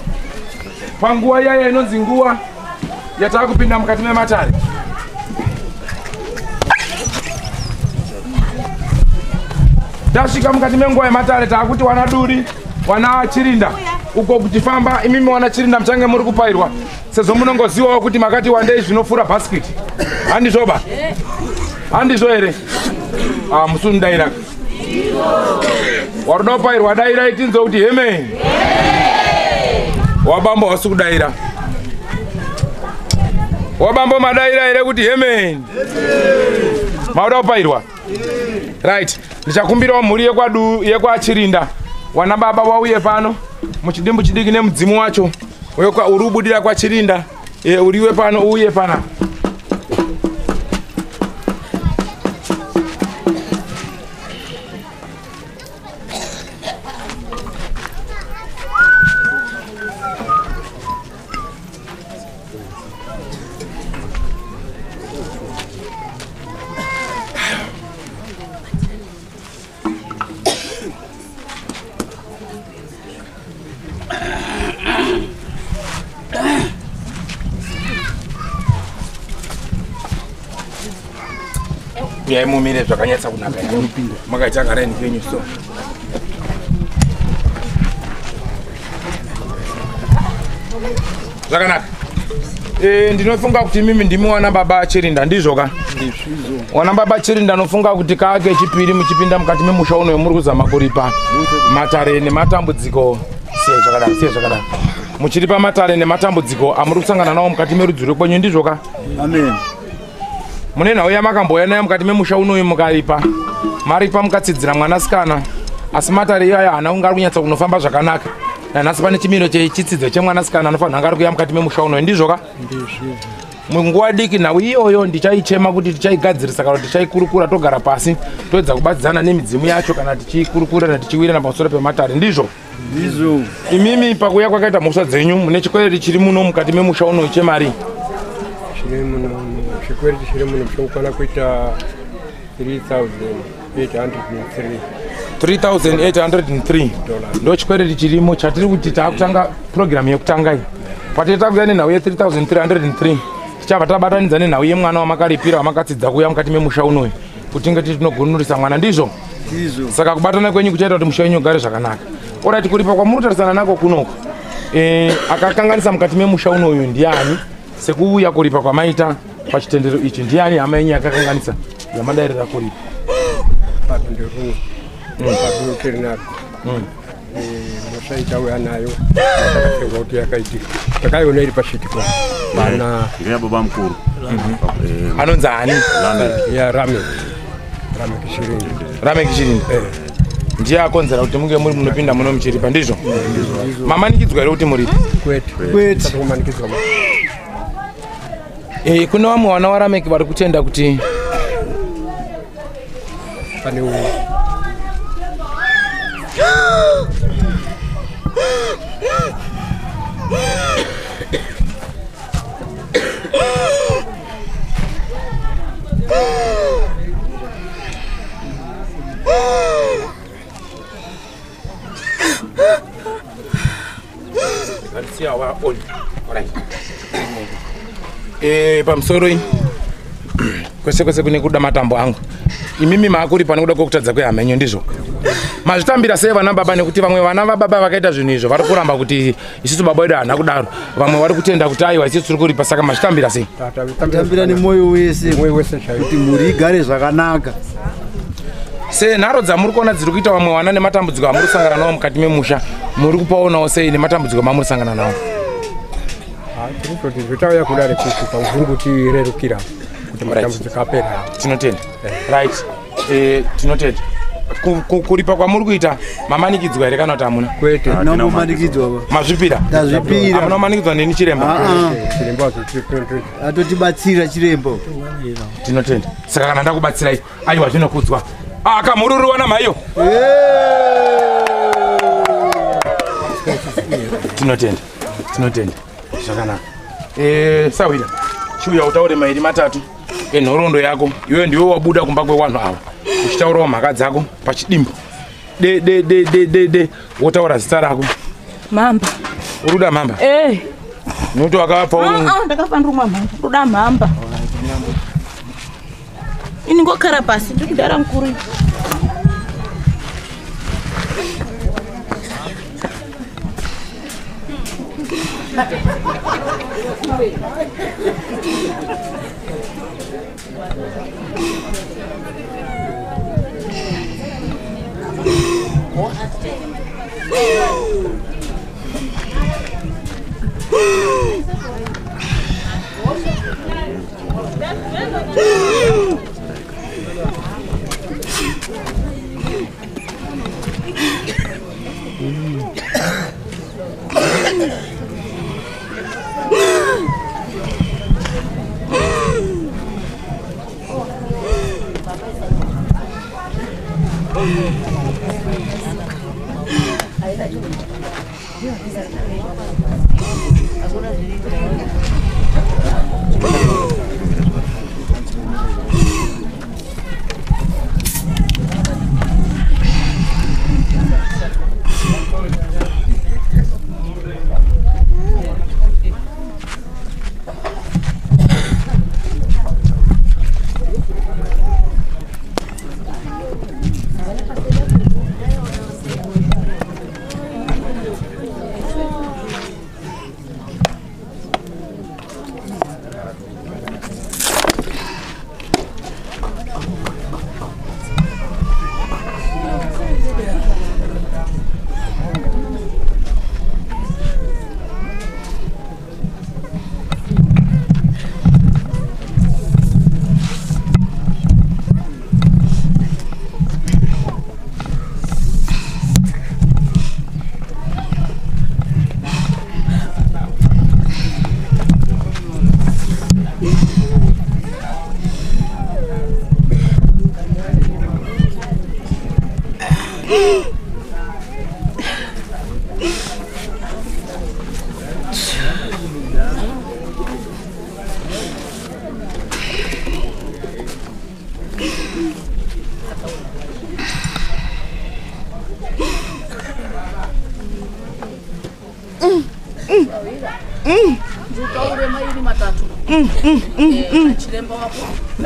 panguva yaya inonzi nguva yatakupinda mukati mematare. Tasvika mukati menguva yematare takuti wana Duri, wana Chirinda uko kuchifamba, imimi wana Chirinda mchange muri kupairwa sezvo munongozivawo kuti makati wandei zvinofura bhasikiti. Handizvoba? Handizvo here? Musundaira waruda kupairwa daira itinzo kuti amen. Wabamba wasi kudaira. Wabamba madaira here kuti amen. Mauda kupairwa. Right. Ndichakumbirawo mhuri yekwa Chirinda. Wana baba wauye pano muchidimbu chidiki nemudzimu wacho. Wekwa uri kubudira kwa Chirinda. Uriwe pano uye pana. Ya mumire zvakanyatsa kunaka inopinda makaita karaini penyu so zvakanaka. Ndinofunga kuti mimi ndimi wana baba Chirinda ndizvoka. Wana baba Chirinda nofunga kuti kaake chipiri muchipinda mukati memusha uno muri kuzama kuripa matare nematambudziko siye zvakadaro muchiripa matare nematambudziko amuri kusangana nawo mukati merudzi rwekwenyu ndizvoka. Amen. Mune nhau yamakamboya nayo mukati memusha unoyu mukaripa maripa mukatsidzira mwanasikana asi matare iyaya hana kunge ari kunyatsa kunofamba zvakanaka nanhasi pane chimiro chechitsidzo chemwanasikana anofanira kunge ari kuya mukati memusha unoyu ndizvoka. Munguva diki nhau iyoyo ndichaichema kuti tichaigadzirisa kana tichaikurukura togara pasi toedza kubatsidzana nemidzimu yacho kana tichikurukurana tichiwirana pamusoro pematare ndizvo. Imimi pakuya kwakaita mhosva dzenyu mune chikwereti chiri muno mukati memusha unoyu chemari. Chikwereti chiri muno chokwana kuita 3,803. 3,803 ndo chikwereti chirimo chatiri kuti takutanga program yekutanga iyi. Patiri takuya nenhau ye 3,303 tichabva tabatanidza nenhau yemwana wamakaripira wamakatsidza kuya mukati memusha unoyu kuti tinge tinogunurisa mwana ndizvo. Saka kubatana kwenyu kuchaita kuti musha wenyu ugare zvakanaka. Orati kuripa kwamuri kutarisana nako kunoko akakanganisa mukati memusha unoyu ndiani sekuuya kuripa kwamaita pachitendero ichi ndiani hama yenyu yakakanganisa yamadairira kuripa. Mushaita wanayo akatengwa kuti yakaitika takaiona iri pachitiko bana ya baba mkuru anonzi ani ya Rame Kishirinda ndiye akonzera kuti munge muri munopinda muno muchiripa ndizvo. Mamanikidzwa here kuti muripa? Kwete kumanikidzwa. Kuna vamwe wana waRameki vari kutenda kuti pane uyu pamusoro kwese kwese kune kuda matambo angu imimi maakuripa nekuda kwekutadza kwehama yenyu ndizvo. Mazvitambira sei vana baba nekuti vamwe vana vababa vakaita zvinhu izvo vari kuramba kuti isusu baba wedu hana kudaro, vamwe vari kutenda kuti aiwa isusu tiri kuripa, saka mazvitambira sei? Tambira nemwoyo wese kuti muri igare zvakanaka. Senharo dzamuri kuona dziri kuita vamwe vana nematambudziko amuri kusangana nawo mukati memusha, muri kupaonawo sei nematambudziko mamuri kusangana nawo? Kuti zvitauya kudare kuti pamuzungu tirerukira kuti matambudziko apera. Tinotenda. Right. Tinotenda. kuripa kwamuri kuita mamanikidzwa here kana kuti hamuna? Kwete, nomanikidzwa ba. Mazvipira? Tazvipira. Hamuna manikidzwa neni chiremba? Chiremba atotibatsira chirembo. Tinotenda. Saka kana ndakubatsirai, aiwa zvinokudzwa. Kamhururu na maiyo. Tinotenda. Zvakanaka. Sawira. Chiuya utaure mairi matatu enhoroondo yako. Iwe ndiwe wabuda kumba kwevanhu ava. Uchitaurawo mhaka dzako pachidimbo. Wotaura zita rako. Mamba. Uruda Mamba? Noto wakavapa uri? Ndakafa ndurumwa mamba. Ruda Mamba. Ini ngokara pasi ndikudara mukuru.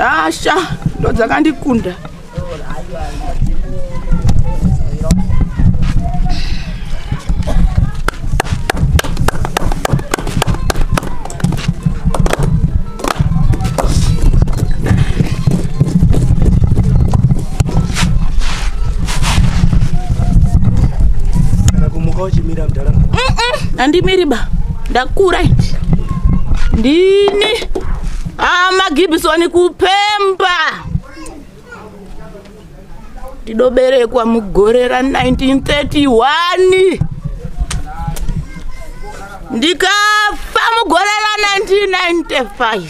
Asha, ndo dzakandikunda. Andimiriba, ndakura ndini Gibson kupemba ndidoberekwa mugore ra 1931 ndikafa mugore ra 1995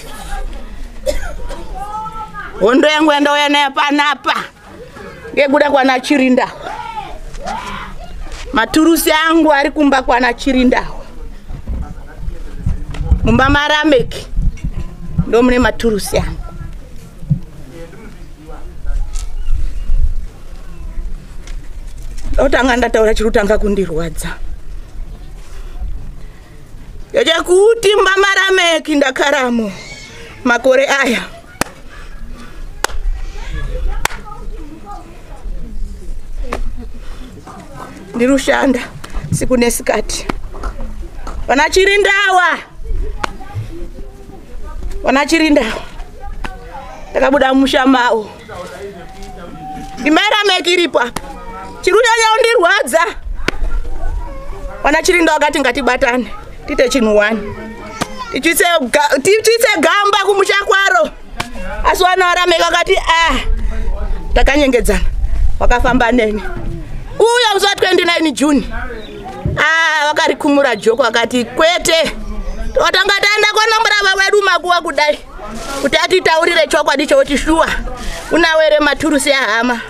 hondo yangu ndauya nayo panapa ngekuda kwana Chirinda maturusi angu ari kumba kwana Chirinda mumba marameki ndo mune maturusi angu otanga ndataura chirutanga kundirwadza yachakuti mumba marameki ndakaramo makore aya ndirushanda siku nesikati wana Chirindawa takabuda mushamawo imera mekiripo apa chirunyanya undirwadza wana Chirindawa wakati ngatibatane tite chinhu wani tichitse gamba kumusha kwaro asi wana Rameki wakati takanyengedzana wakafamba nene. Uya uza 29 June. Wakarikumura joko akati kwete. Totanga taenda kona murava wedu makuwa kudai. Kuti atitaurire chokwadi choti shuwa. Unawere maturusi ya hama.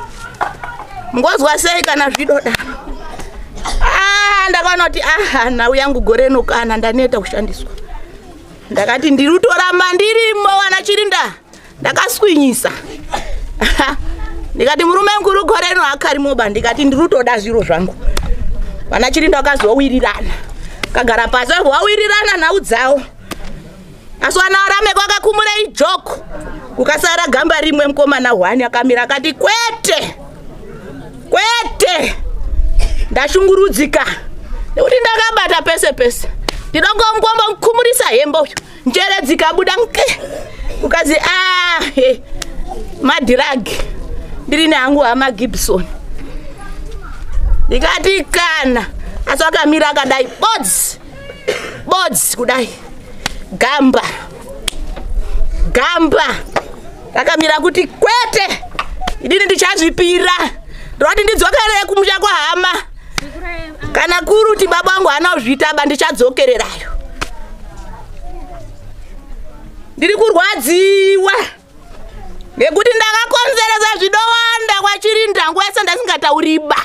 Ngozwa sei kana zvidoda. Ndakanoti nawe yangu goreno kana ndaneta kushandiswa. Ndakati ndirutoramba ndirimo wana Chirinda. Ndakaswinyisa. Ndikati murume nguru goreno akarimoba ndikati ndirutoda zviro zvangu. Wana Chirinda akazowirirana. Kagara pasi wawirirana nhau dzao. Aswana arame kwakakumura ijoko. Kukasara gamba rimwe mukomana 1 akamira akati kwete. Kwete. Ndashungurudzika. Nekuti ndakabata pese pese. Ndinongomgomba mukumurisa hembo. Njere dzikabuda nke. Ukazi madiragi. Ndiri nehangu hama Gibson. Ndikati kana. Asi akamira akadai bodzi kudai. Gamba. Akamira kuti kwete. Idini ndichazvipira. Ndoti ndidzokerere kumusha kwa hama. Kana kuruti baba wangu anozvitaba ndichadzokererayo. Ndiri kurwadziwa. Ngekuti ndakakonzeresa zvidowanda kwa Chirinda nguwa yese ndasingatauriba.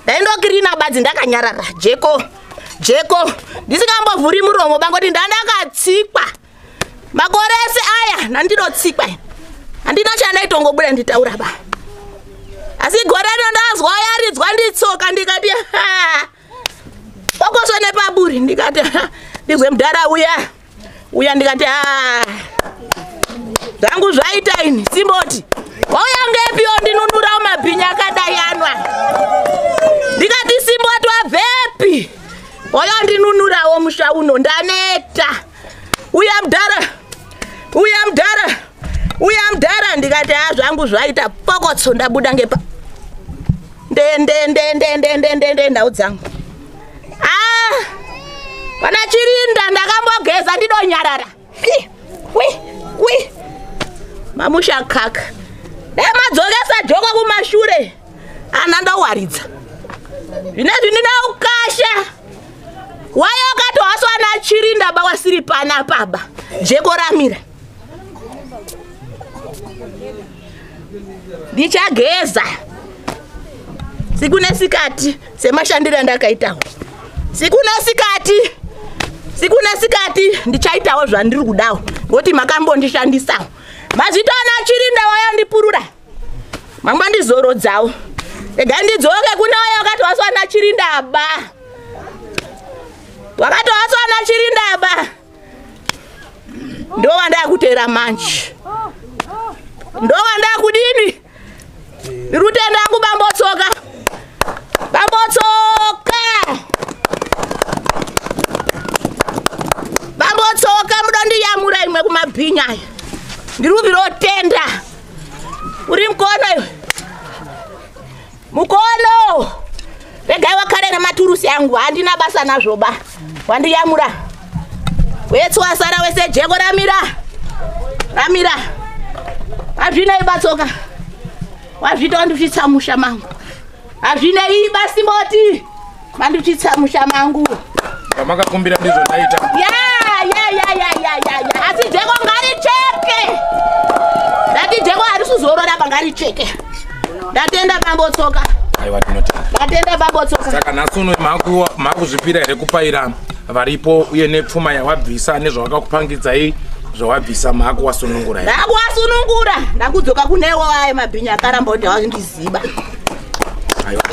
Ndaindokirina badzi ndakanyarara. Jeko. Ndisingambovhuri muromo bangoti ndandakatsikwa. Makore ese aya nandinotsikwa. Handina chandaitongobuda nditaura ba. Asi goreno ndazwa yaridzwa nditsoka ndikati Pokosone paburi ndikati ndizwe mudhara uya ndikati zangu zvaita ini Simboti. Wauya ngepiwo ndinunura mabhinya akadai anwa. Ndikati Simboti wabvepi? Wauya ndinunurawo musha uno ndaneta. Uya mudhara ndikati zvangu zvaita pokotso ndabuda ngepa. Ndende ndau dzangu. Pana Chirinda ndakambogeza ndidonyarara. Wi. Mamusha kaka. Madzokesa joko kumashure. Anandowaridza. Zvinezvi ndina ukasha. Wayo katowaswa na Chirinda bawasiri pana baba. Jeko ramira. Ndichageza. Siku nesikati semashandira ndakaitawo. Siku nesikati ndichaitawo zvandiri kudawo. Ngoti makambondishandisawo. Mazvitona Chirinda wayo ndipurura. Mangwa ndizorodzawo. Ega ndidzoke kuna wayo katowaswa na Chirinda ba. Wakatowaswa na Chirinda ba. Ndo wanda kutera manje. Ndo wanda kudini. Rutenda yangu bambotsoka. Bambotsoka mudondi yamura imwe kumabhinya. Ndiruviro tenda. Uri mkono. Mukono. Regai wakarera maturusi yangu handina basa nazvo ba. Wandiyamura. Wetswa sara wese jeko ramira. Azvina ibatsoka. Wazvita ndifitsa musha mangu. Azvina iba Simboti. Mandifitsa musha mangu. Pamakakumbira ndizvo ndaita. Ya. Asi jeko ngaricheke. Ndati jeko arisuzorora bangaricheke. Ndatenda bambotsoka. Aiwa tinotenda. Ndatenda bambotsoka. Saka nasuno makuzvipira here kupaira varipo uye nepfuma yawabvisa nezvawakakupangidzai zvawabvisa makuwasunungura. Ndakuwasunungura. Ndakudzoka kunewo aye mabhinya akaramba kuti wazindiziba. Aiwa.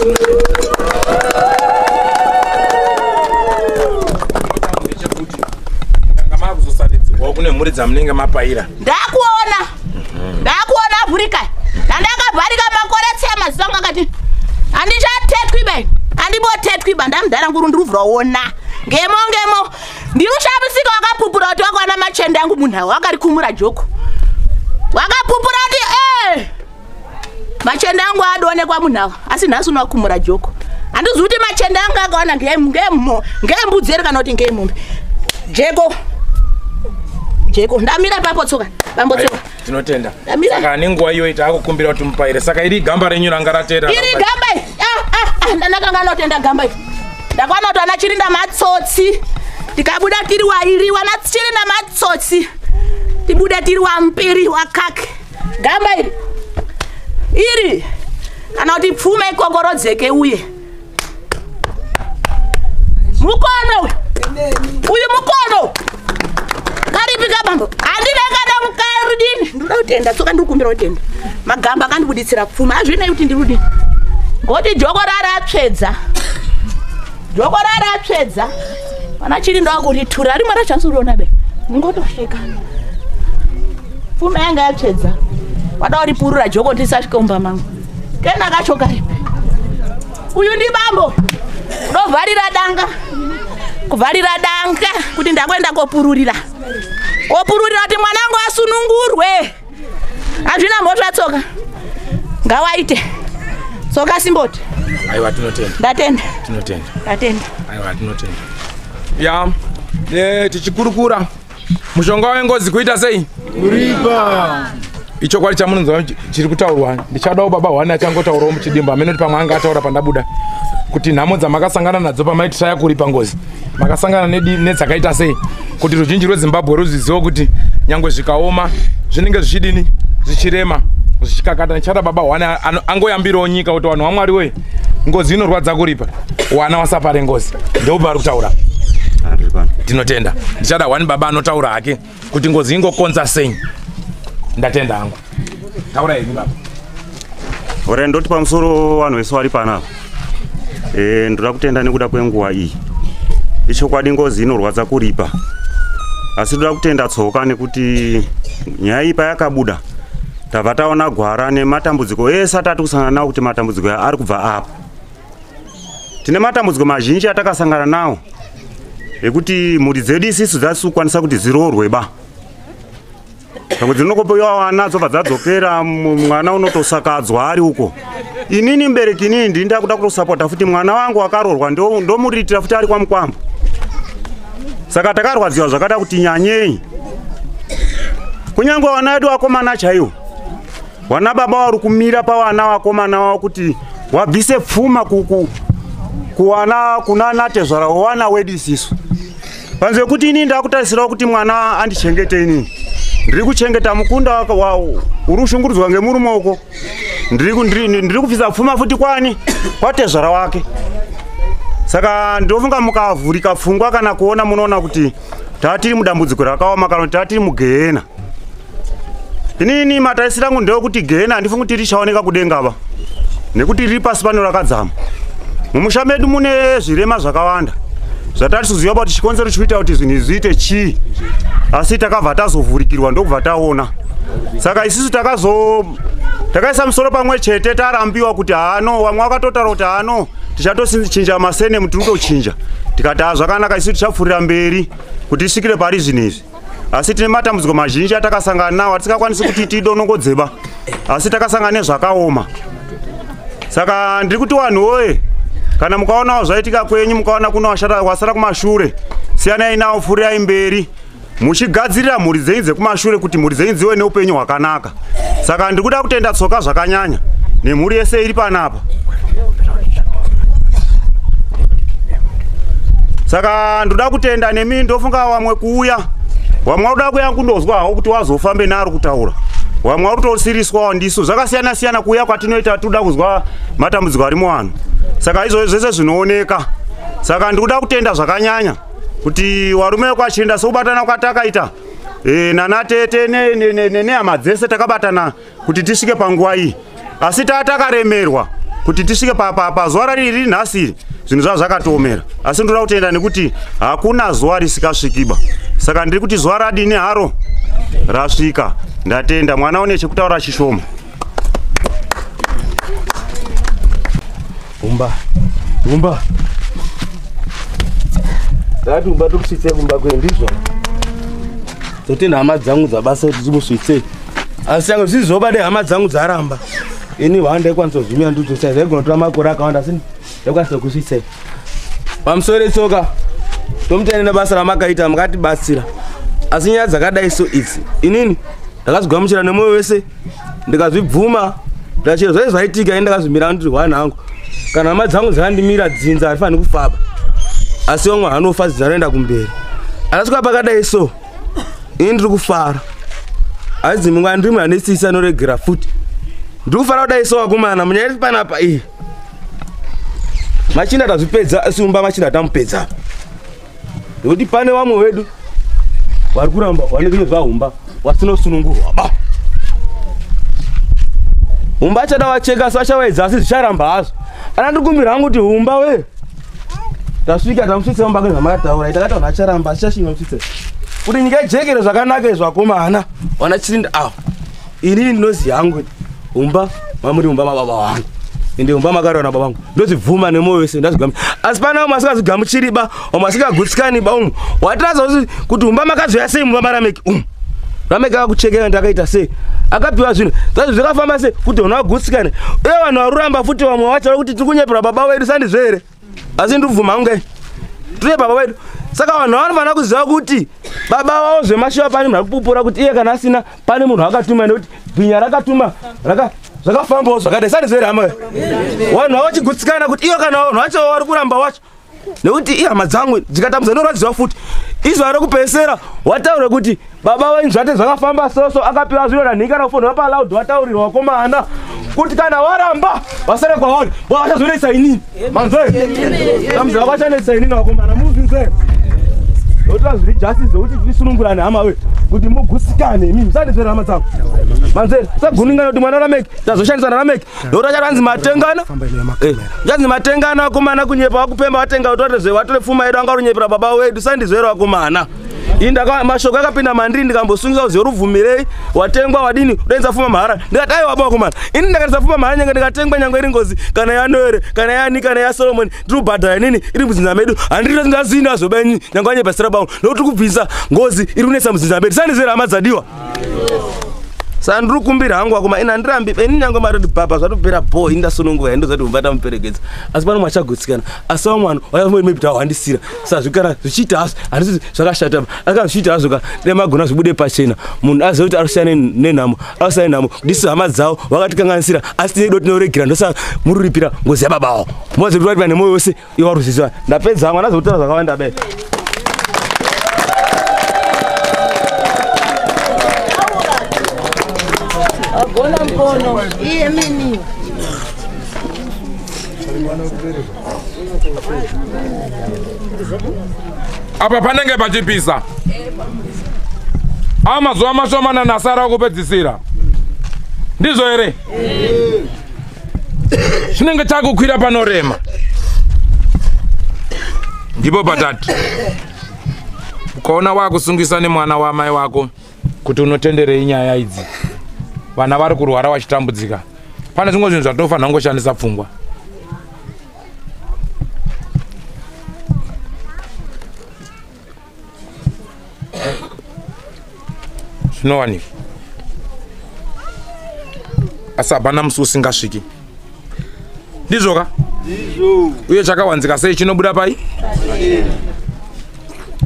Ndakuzosalidzirwa kune mhuri dzamunenge mapaira. Ndakuona Afrika. Ndakabharika makore tsema zisanga kati handichatetwi bai. Handibotetwi ba ndamudhara nguru nduruvraona. Ngemo. Ndirushabisika wakapupura kuti wakwana machende yangu munhawo wakarikumura joko. Wakapupura kuti machende yangu adonekwa munhawo. Asi nhasi unokumura joko. Handizuti machende yangu akaona ngembudzi ere kana kuti ngemombe. Jeko ndamira papo tsoka. Bambotsoka. tinotenda. Saka nenguva iyo takukumbira kuti mupaire. Saka iri gamba renyu ranga ratera. Iri gamba. Ndanakanga notenda gamba. Ndakwana twana chirinda matsotsi. Tikabuda tiri wairi wana chirinda matsotsi. Tibuda tiri wa mpiri wa kake. Gamba iri. Kana kuti pfume ikongorodzeke uye. Mukono. Uyu mukono. Karipika bambo. Andinekada mukarudini. Ndoda kutenda soka ndikumbira kutenda. Magamba akandibuditsira pfuma. Azvina kuti ndirudi. Ngoti joko raratsvedza. Joko raratsvedza. Wana chirindo akuti tura rimwe rachasuriona be. Ngotosheka. Pfuma yanga yatsvedza. Wada uripurura joko tisasvika umba mangu. Kena kachoka ripi. Uyu ndi bambo. Ndovharira danga. Kuvharira danga kuti ndakwenda kopururira. Kopururira kuti mwanangu asunungurwe. Azvina mbotwa tsoka. Ngawaite. Tsoka simboti. Aiwa tinotenda. Ndatenda. Tinotenda. Ndatenda. Aiwa tinotenda. Ya, tichikurukura. Mushonga wengozi kuita sei? Kuripa. Icho kwali chamunonzwa chiri kutaurwa. Ndichadawo baba wane achangotaurawo muchidimba amene pamwe anga ataura pandabuda. Kuti nhamo dzamakasangana nadzo pamaitishaya kuripa ngozi. Makasangana nedzakaita sei? Kuti ruzhinji rweZimbabwe ruziziwe kuti nyangwe zvikaoma zvinenge zvichidini? Zvichirema. Zvichikakata nechada baba wane angoyambirawo nyika kuti vanhu vaMwari we ngozi inorwadza kuripa. Wana wasapare ngozi. Ndobva ari kutaura. Tinotenda. Ndichada wani baba anotaura hake kuti ngozi ingokonza sei. Ndatenda hangu. Taura hivi baba. Ore ndoti pamusoro vanhu vese vari panapa. Ndoda kutenda nekuda kwenguva iyi. Ichokwadi ngozi inorwadza kuripa. Asi ndoda kutenda tsoka nekuti nyaya iyi payakabuda tabva taona gwara nematambudziko ese atati kusangana nawo kuti matambudziko ari kubva apo. Tine matambudziko mazhinji atakasangana nawo ekuti mhuri dzedu isisu dzasukwanisa kuti ziroorwe ba. Pamwe dzinokopewa wana dzobva dzadzokera mwana unotosakadzwa ari uko. Inini mbereki inini ndinda kuda kutosapota futi mwana wangu akaroorwa ndomuriritira futi ari kwaMukwambo. Saka takarwadziwa zvakada kuti nyanyei. Kunyangwe wana edu akomana chaiwo. Wana baba wari kumira pawana wakomana wavo kuti wabvise pfuma kuwana kuna natezvara wana wedu isisu. Panze kuti inini ndakutarisirawo kuti mwana andichengete inini. Ndiri kuchengeta mukunda uri kushungurudzwa ngemurume uko. Ndiri kubvisa pfuma futi kwani kwatezvara wake. Saka ndofunga mukavhurika pfungwa kana kuona munoona kuti tatiri mudambudziko rakaoma kana kuti tatiri mugehena. Inini matarisiro angu ndeokuti gehena handifungi kuti richaoneka kudenga ba. Nekuti riri pasi pano rakadzama. Mumusha medu mune zvirema zvakawanda. Zvatari kuziva kuti chikonzero chikuita kuti zvinhu zviite chii. Asi takabva tazovhurikirwa ndokubva taona. Saka isusu takaisa musoro pamwe chete tarambiwa kuti hano vamwe vakatotaura kuti hano tichatochinja masene tiri kutochinja. Tikati zvakanaka isusu tichapfuurira mberi kuti tisvikire pari zvinhu izvi. Asi tine matambudziko mazhinji atakasangana nawo atisingakwanisi kuti tidonongodzeba. Asi takasangana nezvakaoma. Saka ndiri kuti vanhu woye kana mukaonawo zvaitika kwenyu mukaona kuno wasara kumashure siyanai nawo pfuurirai mberi. Muchigadzirira mhuri dzenyu dzekumashure kuti mhuri dzenyu dzive neupenyu hwakanaka. Saka ndiri kuda kutenda tsoka zvakanyanya nemhuri yese iri panapa. Saka ndoda kutenda nemi ndofunga vamwe kuuya. Vamwe vari kuda kuuya kundozwa hawo kuti wazofambe naro kutaura. Vamwe vari kutosiriswawo ndisu. Zvakasiyana siyana kuuya kwatinoita toda kuzwa matambudziko ari muvanhu. Saka izvozvo zvese zvinooneka. Saka ndiri kuda kutenda zvakanyanya kuti varume vekwaChirinda sokubatana kwatakaita nanatete nehama dzese takabatana kuti tisvike panguva iyi. Asi takaremerwa kuti tisvike pazuva riri nhasi zvinhu zvazvakatoomera. Asi ndoda kutenda nekuti hakuna zuva risikasvikiba. Saka ndiri kuti zuva radini haro rasvika. Ndatenda mwana une chekutaura chishoma. Umba. Ndati umba tokusvitse kumba kwendizvo. Zote nhama dzangu dzabasa kuti timusvitse. Asi yangu zvizoba hama dzangu dzaramba. Ini waandekwanisa kuzvimira ndutosai zvaigona makore akawanda asi ndakwanisa kusvitse. Pamusoro tsoka tomutende nebasa ramakaita makatibatsira. Asi nyaya dzakadai so idzi inini ndakazvigamuchira nemwoyo wese ndikazvibvuma ndachiro zvai zvaitika ndakazvimira ndiri hwana hangu kana hama dzangu dzakandimira dzinza harifani kufaba asi omwe hanofa dzinoenda kumberi asvika pakadai so ini ndiri kufara asi mumwe ndimwe anesisa anoregera futi ndiri kufara kudai so wakomana munyaya iri panapa iyi machinda tazvipedza asi umba machinda tamupedza nekuti pane vamwe wedu vari kuramba vanekuzva humba wasinosunungurwa ba humba achada wacheka so achawaedza asi zvicharamba hazvo ana ndikumbira hangu kuti humba we tasvika tamusvitsa umba kwezvamakataura itakati vanhu acharamba asichashinga musvitsa kuti nyika ijekere zvakanaka izvakomana wana chirinda avo ini ndinoziva hangu kuti humba mamuri humba mababa wangu ende humba makarwa nababa vangu ndozvibvuma nemwoyo wese ndazvigama asi pana umwe asingazvigamuchiriba umwe asingagutsikaniba umwe watiraza kuti humba makazoya sei mumba marameki umwe rameki akakuchekera ndakaita sei akapiwa zvinhu zazvo zvikafamba sei kuti vanhu vagutsikane uye vanhu varuramba futi vamwe vachaura kuti tiri kunyepera baba wedu sandizvo here asi ndibvuma hangu tiri baba wedu saka vanhu vanofanira kuziva kuti baba wavo zvemashiwa pane munhu akupupura kuti iye kana asina pane munhu akatuma nekuti bhinya rakatuma zvakafambawo zvakadai sandizvo here hama vanhu vavachigutsikana kuti iyo kana vanhu vacho vari kuramba wacho nekuti ihama dzangu dzikatambudza ndorwadziwa futi izvo ari kupesera wataura kuti baba wenyu zvate zvakafamba soso akapiwa zvino nanhika nakufonera palaudi wataurirwa wakomana kuti kana waramba vasare kwavari vachazonetsa inini manzoi tambudzira vachanetsa inini wakomana muzvinzee otora zviri jasi zvokuti tisunungurane hama we kuti mugutsikane imi musandizvere hama dzangu manzeri saguningana kuti mwana rameki tazoshandisana rameki nokuti acharanzi matengana chanzi matengana wakomana kunyepa wakupemba watenga watore pfuma yedu anga runyepera baba wedu sandizvere wakomana mashoko akapinda mandiri ndikambosungisa kuziva rubvumirei watengwa wadini udainza pfuma mahara ndikati aiwa baba wakomana ini ndakatisa pfuma mahara nyange ndikatengwa nyange iri ngozi kana yanoere kana yani kana yasolomoni tiri kubhadhara inini iri mudzinza medu handiri ndazini azobenyi nyange wanyepasira bangu nokuti kubvisa ngozi iri kunetsa mudzinza medu sandizvere hama dzadiwa saka ndiri kumbira hangu wakoma ina ndirambi ini nyange marodi baba zvatopera bho ini ndasunungura ndozati umbata muperekedza asi pano mwachagutsikana asi vamwe vanhu vayamoimepita wandisira saka zvikana zvichiita hazvo handisi zvakashata aka zvichiita hazvo ka nemagona zvibude pachena munhu azive kuti arusiyana nenhamo arusiyana nenhamo ndisi hama dzavo vakatikanganisira asi tinedo tinoregera ndosaka mururipira ngozi yababa wavo moziruratiwa nemwoyo wese iwaruzizwa ndapedza hamwe anazokutaura zvakawanda be Agona mkono iye mimi apa panenge pachipisa amazuva mashomana nasara okupedzisira ndizvo here chinenge chakukwira panorema ndipo patatu ukaona wakusungisa nemwana wamai wako kuti unotenderei nyaya idzi vana vari kurwara vachitambudzika pane zvimwe zvinhu zvatofanira kungoshandisa pfungwa zvinowanika asi hapana musi usingasviki ndizvoka uye chakawanzika sei chinobuda pai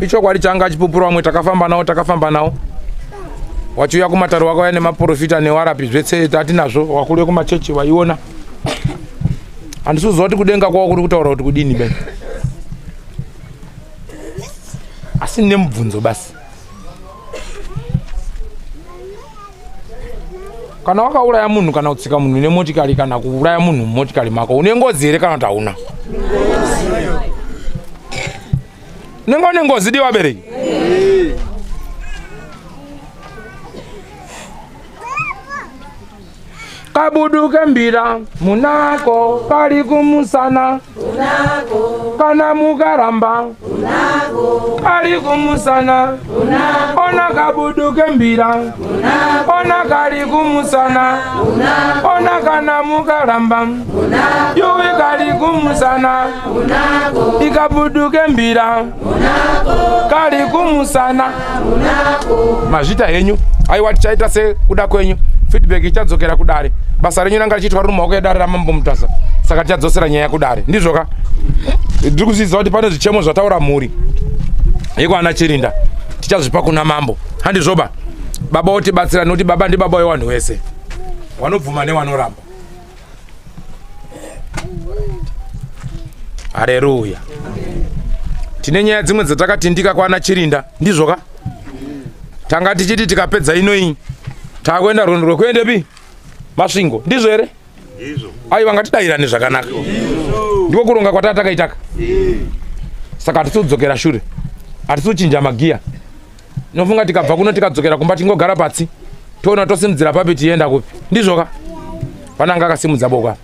ichokwadi changa chipupura vamwe takafamba nawo wachiuya kumatare wakauya nemaprofita newarapi zvese tatinazvo wakuru wekumachechi waiona handisi kuziva kuti kudenga kwavo kuri kutaura kuti kudini be asi nemubvunzo basi kana wakauraya munhu kana kutsika munhu nemotikari kana kuuraya munhu mumotikari mako une ngozi here kana kuti hauna unenge une ngozi di wabereki kabuduke mbira munako kali kumusana kana mukaramba kali kumusana ona kabuduke mbira ona kali kumusana ona kana mukaramba yuwe kali kumusana ikabuduke mbira kali kumusana mazvita henyu aiwa tichaita sekuda kwenyu feedback ichadzokera kudare basa renyu ranga richiitwa riri mumaoko edare ramambo mutasa saka tichadzosera nyaya kudare ndizvoka ndiri kuzviziva kuti pane zvichemo zvataura mhuri yekwana Chirinda tichazvipa kuna mambo handizvoba baba otibatsira noti baba ndi baba wewanhu wese wanobvuma newanoramba. Haleluya. Tine nyaya dzimwe dzatakatindika kwana Chirinda ndizvoka tanga tichiti tikapedza ino iyi takwenda rwendo rwekuendepi Masvingo ndizvo here aiwa ngatidayirane zvakanaka ndiko kuronga kwatatakaitaka saka hatisiudzokera shure hatisiuchinja magiya inofunga tikabva kuno tikadzokera kumba tingogara patsi toona tosimudzira papi tienda kupi ndizvoka pananga akasimudza boko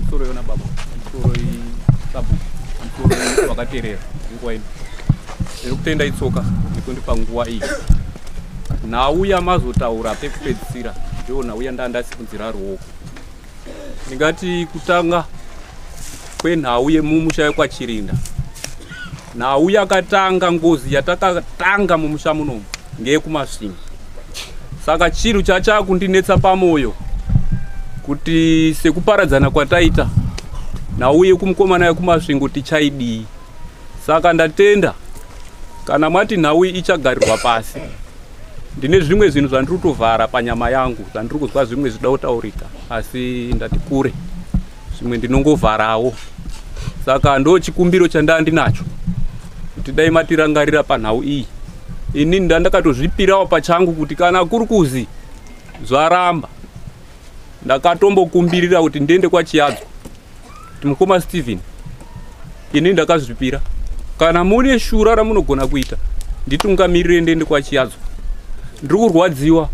Msoro yona baba, msoro sabu, msoro wakaterera nguwa ino. Kutenda itsoka ndikundipa nguwa iyi. Nauya mazotaura pekupedzisira ndiwo nauya ndandasimudzira ruoko. Ndingati kutanga kwenhau yemumusha kwa Chirinda. Nauya akatanga ngozi yatakatanga mumusha munomu ngeyekumasvingo. Saka chiru chachakundinetsa pamoyo kuti sekuparadzana kwataita nauye kumukomana yekumasvingo tichaidii. Saka ndatenda kana mwati nhau ichagarirwa pasi ndine zvimwe zvinhu zvandiri kutovhara panyama yangu zvandiri kuzwa zvimwe zvida kutaurika asi ndati kure zvimwe ndinongovharawo. Saka ndo chikumbiro chandandinacho kuti dai matirangarira panhau iyi. Ini ndandakatozvipirawo pachangu kuti kana kuri kuzi zvaramba ndakatombokumbirira kuti ndiende kwa Chiadzwa kuti mukoma Stephen ini ndakazvipira kana mune shura ramunogona kuita nditungamirire ndiende kwa Chiadzwa. Ndiri kurwadziwa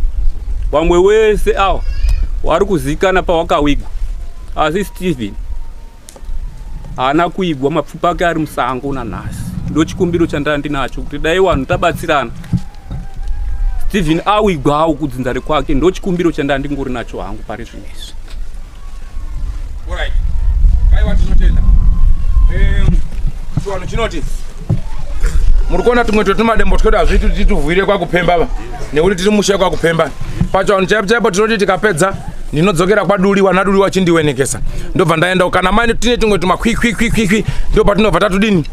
vamwe wese awa wari kuzikana pawakawigwa asi Stephen haana kuigwa mapfupa ake ari musango nanhasi. Ndo chikumbiro chandandinacho kuti dai wanhu tabatsirana Stephen awigwawo kudzinzare kwake. Ndo chikumbiro chandandingori nacho hangu pari zvinezvi. Alright. Kaiwa tinotenda. Chiwano chinoti murikuona tumwe twetumadembo twedu hazviti tituvhuire kwakupemba va nekuti tiri mushe kwakupemba pachiwano chaipo tinoti tikapedza ndinodzokera kwaduli wanaduli wachindiwenekesa ndobva ndaenda kana maini tine tumwe tumakwikwikwikwi ndo patinobva tatudini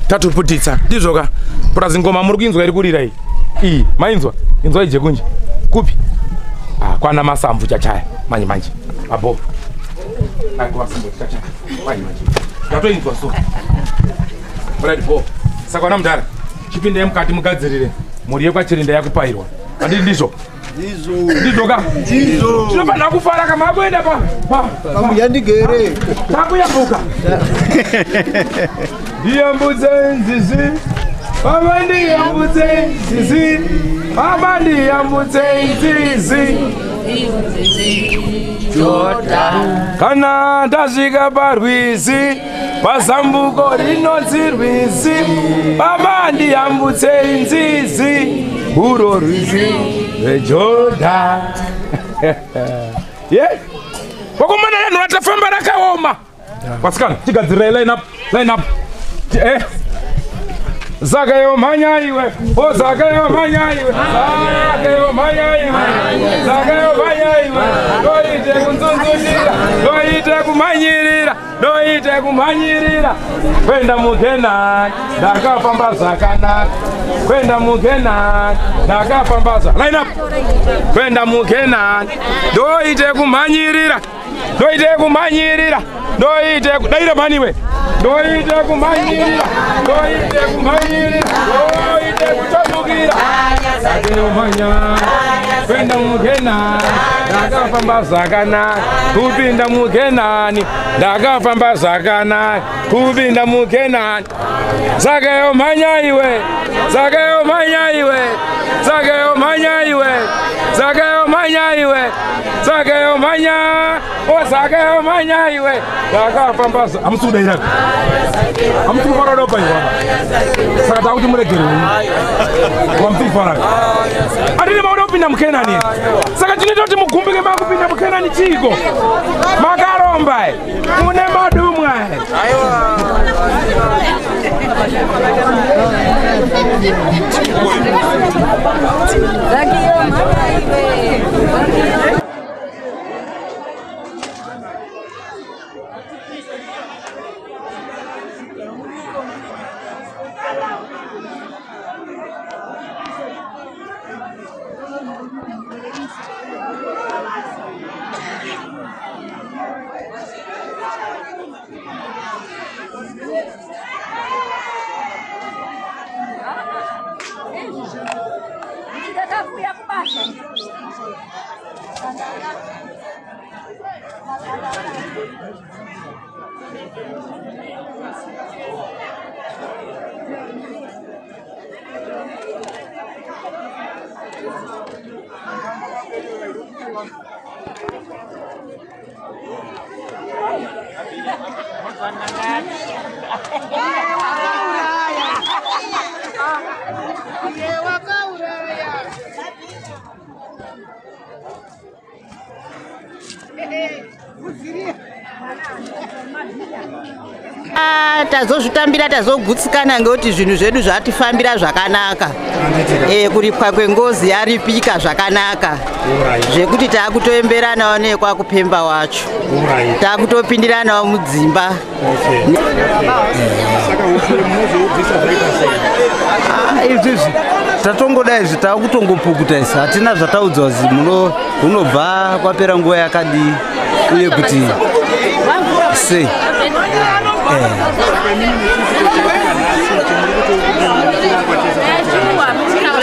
tatuputitsa ndizvoka purazi ngoma muri kuinzwa iri kurira iyi mainzwa inzwa ije kunje kupi kwana masamvu chachaya manje abo masamvu chachaya manje ndatoinzwa so right bo saka wana mudhara chipinde mukati mugadzirire muri yekwaChirinda yakupairwa handii ndizvo ndizvoka tinofanira kufara kama akuenda pamuyandigere takuyabuka ndiyambudze nzizi baba ndiyambudze nzizi baba ndiyambudze nzizi kana ndasvika parwizi pazambuko rinonzi rwizi baba ndiyambudze nzizi uro rwizi rweJorodhani. Vakomana vanhu vatafamba rakaoma vasikana tigadzirira line up Zakayo manya iwe, oh Zakayo manya iwe, Zakayo manya iwe, Zakayo manya iwe, doite kunzunzulira, doite kumanyirira, doite kumanyirira, kwenda muKenani, ndakafamba zvakanaka, kwenda muKenani, ndakafamba zvakanaka, line up, kwenda muKenani, doite kumanyirira, doite kumanyirira, doite kudaira baniwe, doite kumanyirira, doite kumanyirira, doite kuchadukira, Zakayo manya, kwenda muKenani, ndakafamba zvakanaka, kupinda muKenani, ndakafamba zvakanaka, kupinda muKenani, Zakayo manya iwe, Zakayo manya iwe, Zakayo manya iwe, Zakayo manya iwe, Zakayo manya, oh Zakayo manya iwe, ndakafamba amusudaira amufara dopa iwa saka takuti muregere wamufara adine mauda kupinda muKenani saka chinoita kuti mugumbike makupinda muKenani chiko makaromba mune madumwa Zakayo manya iwe. Tazozvitambira tazogutsikana ngekuti zvinhu zvedu zvatifambira zvakanaka. Kuripwa kwengozi yaripika zvakanaka. Zvekuti takutoemberanawo nekwakupemba wacho. Takutopindiranawo mudzimba. Izvi tatongoda izvi takutongopukuta isi hatina zvataudzwa zi munobva kwapera nguva yakadii uye kuti sei.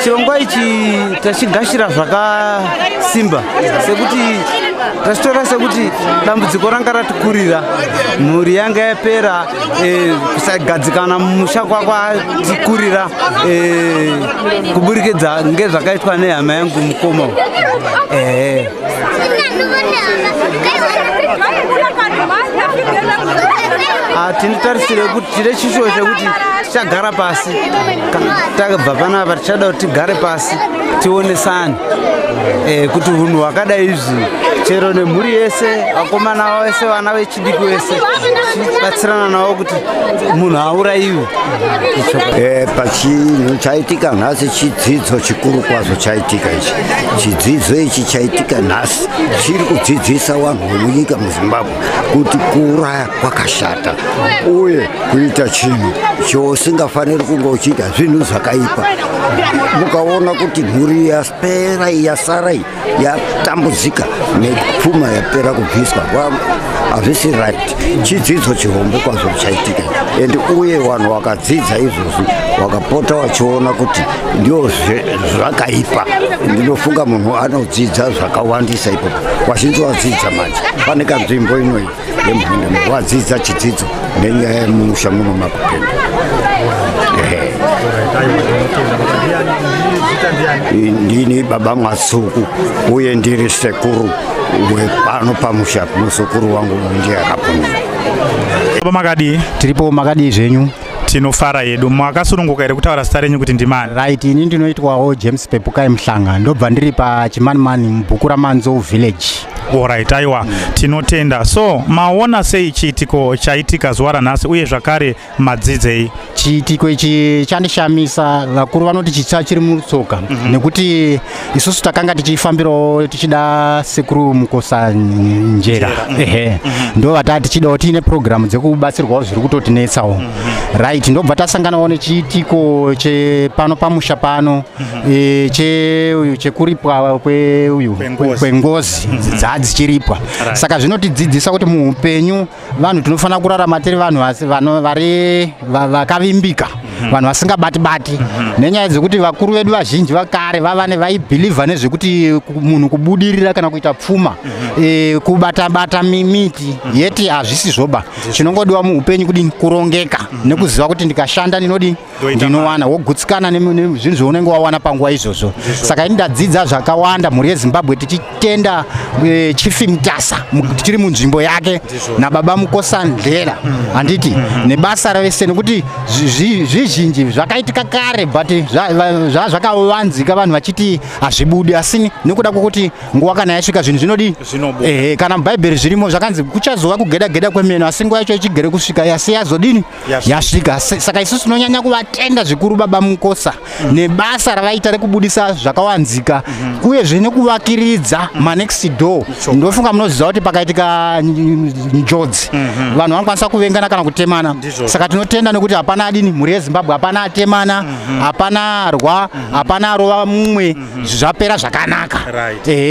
Chirongwa ichi tachigashira zvakasimba sekuti tachitora sekuti dambudziko ranga ratikurira, mhuri yanga yapera, kusagadzikana mumusha kwatikurira kuburikidza ngezvakaitwa nehama yangu mukoma. Tinotarisira kuti tine chishuwo chekuti tichagara pasi, tabva panapa tichada kuti tigare pasi tionesane kuti hunhu hwakadai izvi chero nemhuri yese, vakomana vese, vana vechidiki vese tibatsirana navo kuti munhu haurayiwe. Pachinhu chaitika nhasi chidzidzo chikuru kwazvo chaitika ichi. Chidzidzo ichi chaitika nhasi chiri kudzidzisa vanhu vemunyika muZimbabwe kuti kuuraya kwakashata uye kuita chinhu chosingafaniri kunge uchiita zvinhu zvakaipa. Mukaona kuti mhuri yapera yasara yatambudzika nepfuma yapera kubviswa, hazvisi right. Chidzidzo chihombe kwazvo chaitika ende uye vanhu vakadzidza izvozvi vakapota vachiona kuti ndio zvakaipa. Ndinofunga munhu anodzidza zvakawandisa ipopo. Vazhinji vadzidza manje. Pane kanzvimbo inoi yemhende vadzidza chidzidzo nenyaya yemusha muno Makupemba. Ndini Baba Matsuku uye ndiri sekuru wepano pamusha. Musukuru wangu ndiye akapona. Baba Makadi, tiripo Makadi zvenyu. Tinofara yedu. Mwakasununguka ere kutaura zita renyu kuti ndimani? Right, ini ndinoitwawo James Pepukai Mhlanga. Ndobva ndiri paChimanimani muBhukuramanzo village. Alright, aiwa, tinotenda. So, maona sei chiitiko chaitika zuva ranhasi uye zvakare madzidzei? Chiitiko ichi chandishamisa. Vakuru vanoti chitsa chiri mutsoka nekuti isusu takanga tichifambirawo tichida sekuru Mukosa Njera. Ndo vatati tichidawo tiine program dzekubatsirwawo zviri kutotinetsawo. Right, ndobva tasanganawo nechiitiko chepano pamusha pano chekuripwa kwengozi dzichiripwa. Saka zvinotidzidzisa kuti muupenyu vanhu tinofanira kurarama tiri vanhu vakavimbika, vanhu vasingabati-bati. Nenyaya dzekuti vakuru vedu vazhinji vakare vaibhilivha nezvekuti munhu kubudirira kana kuita pfuma kubata-bata miti yeti hazvisi zvoba. Chinongodiwa muupenyu kudini kurongeka nekuziva kuti ndikashanda ndinowana wogutsikana nezvinhu zvaunenge wawana panguva izvozvo. Saka ini ndadzidza zvakawanda. Mhuri yeZimbabwe tichitenda Chifi Mutasa tichiri munzvimbo yake naBaba Mukosa Ndera handiti nebasa ravese nekuti zvizhinji zvakaitika kare but zvakavanzika vanhu vachiti hazvibudi, asi nekuda kwokuti nguva kana yasvika zvinhu zvinodi kana mubhaibheri zvirimo zvakanzi kuchazova kugeda-geda kwemeno asi nguva yacho ichigere kusvika asi yazodini yasvika. Saka isusu tinonyanya kuvatenda zvikuru Baba Mukosa nebasa ravaita rekubudisa zvakawanzika uyezve nekuvakiridza manext door. Ndofunga munoziva kuti pakaitika njodzi vanhu vanokwanisa kuvengana kana kutemana. Saka tinotenda nekuti hapana adini mhuri yeZimbabwe, hapana atemana, hapana arwa, hapana arova mumwe, zvapera zvakanaka.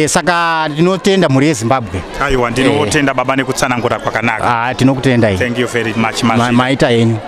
Saka tinotenda mhuri yeZimbabwe. Aiwa, ndinotenda baba nekutsanangura kwakanaka. Tinokutendai. Thank you very much. Maita yenyu.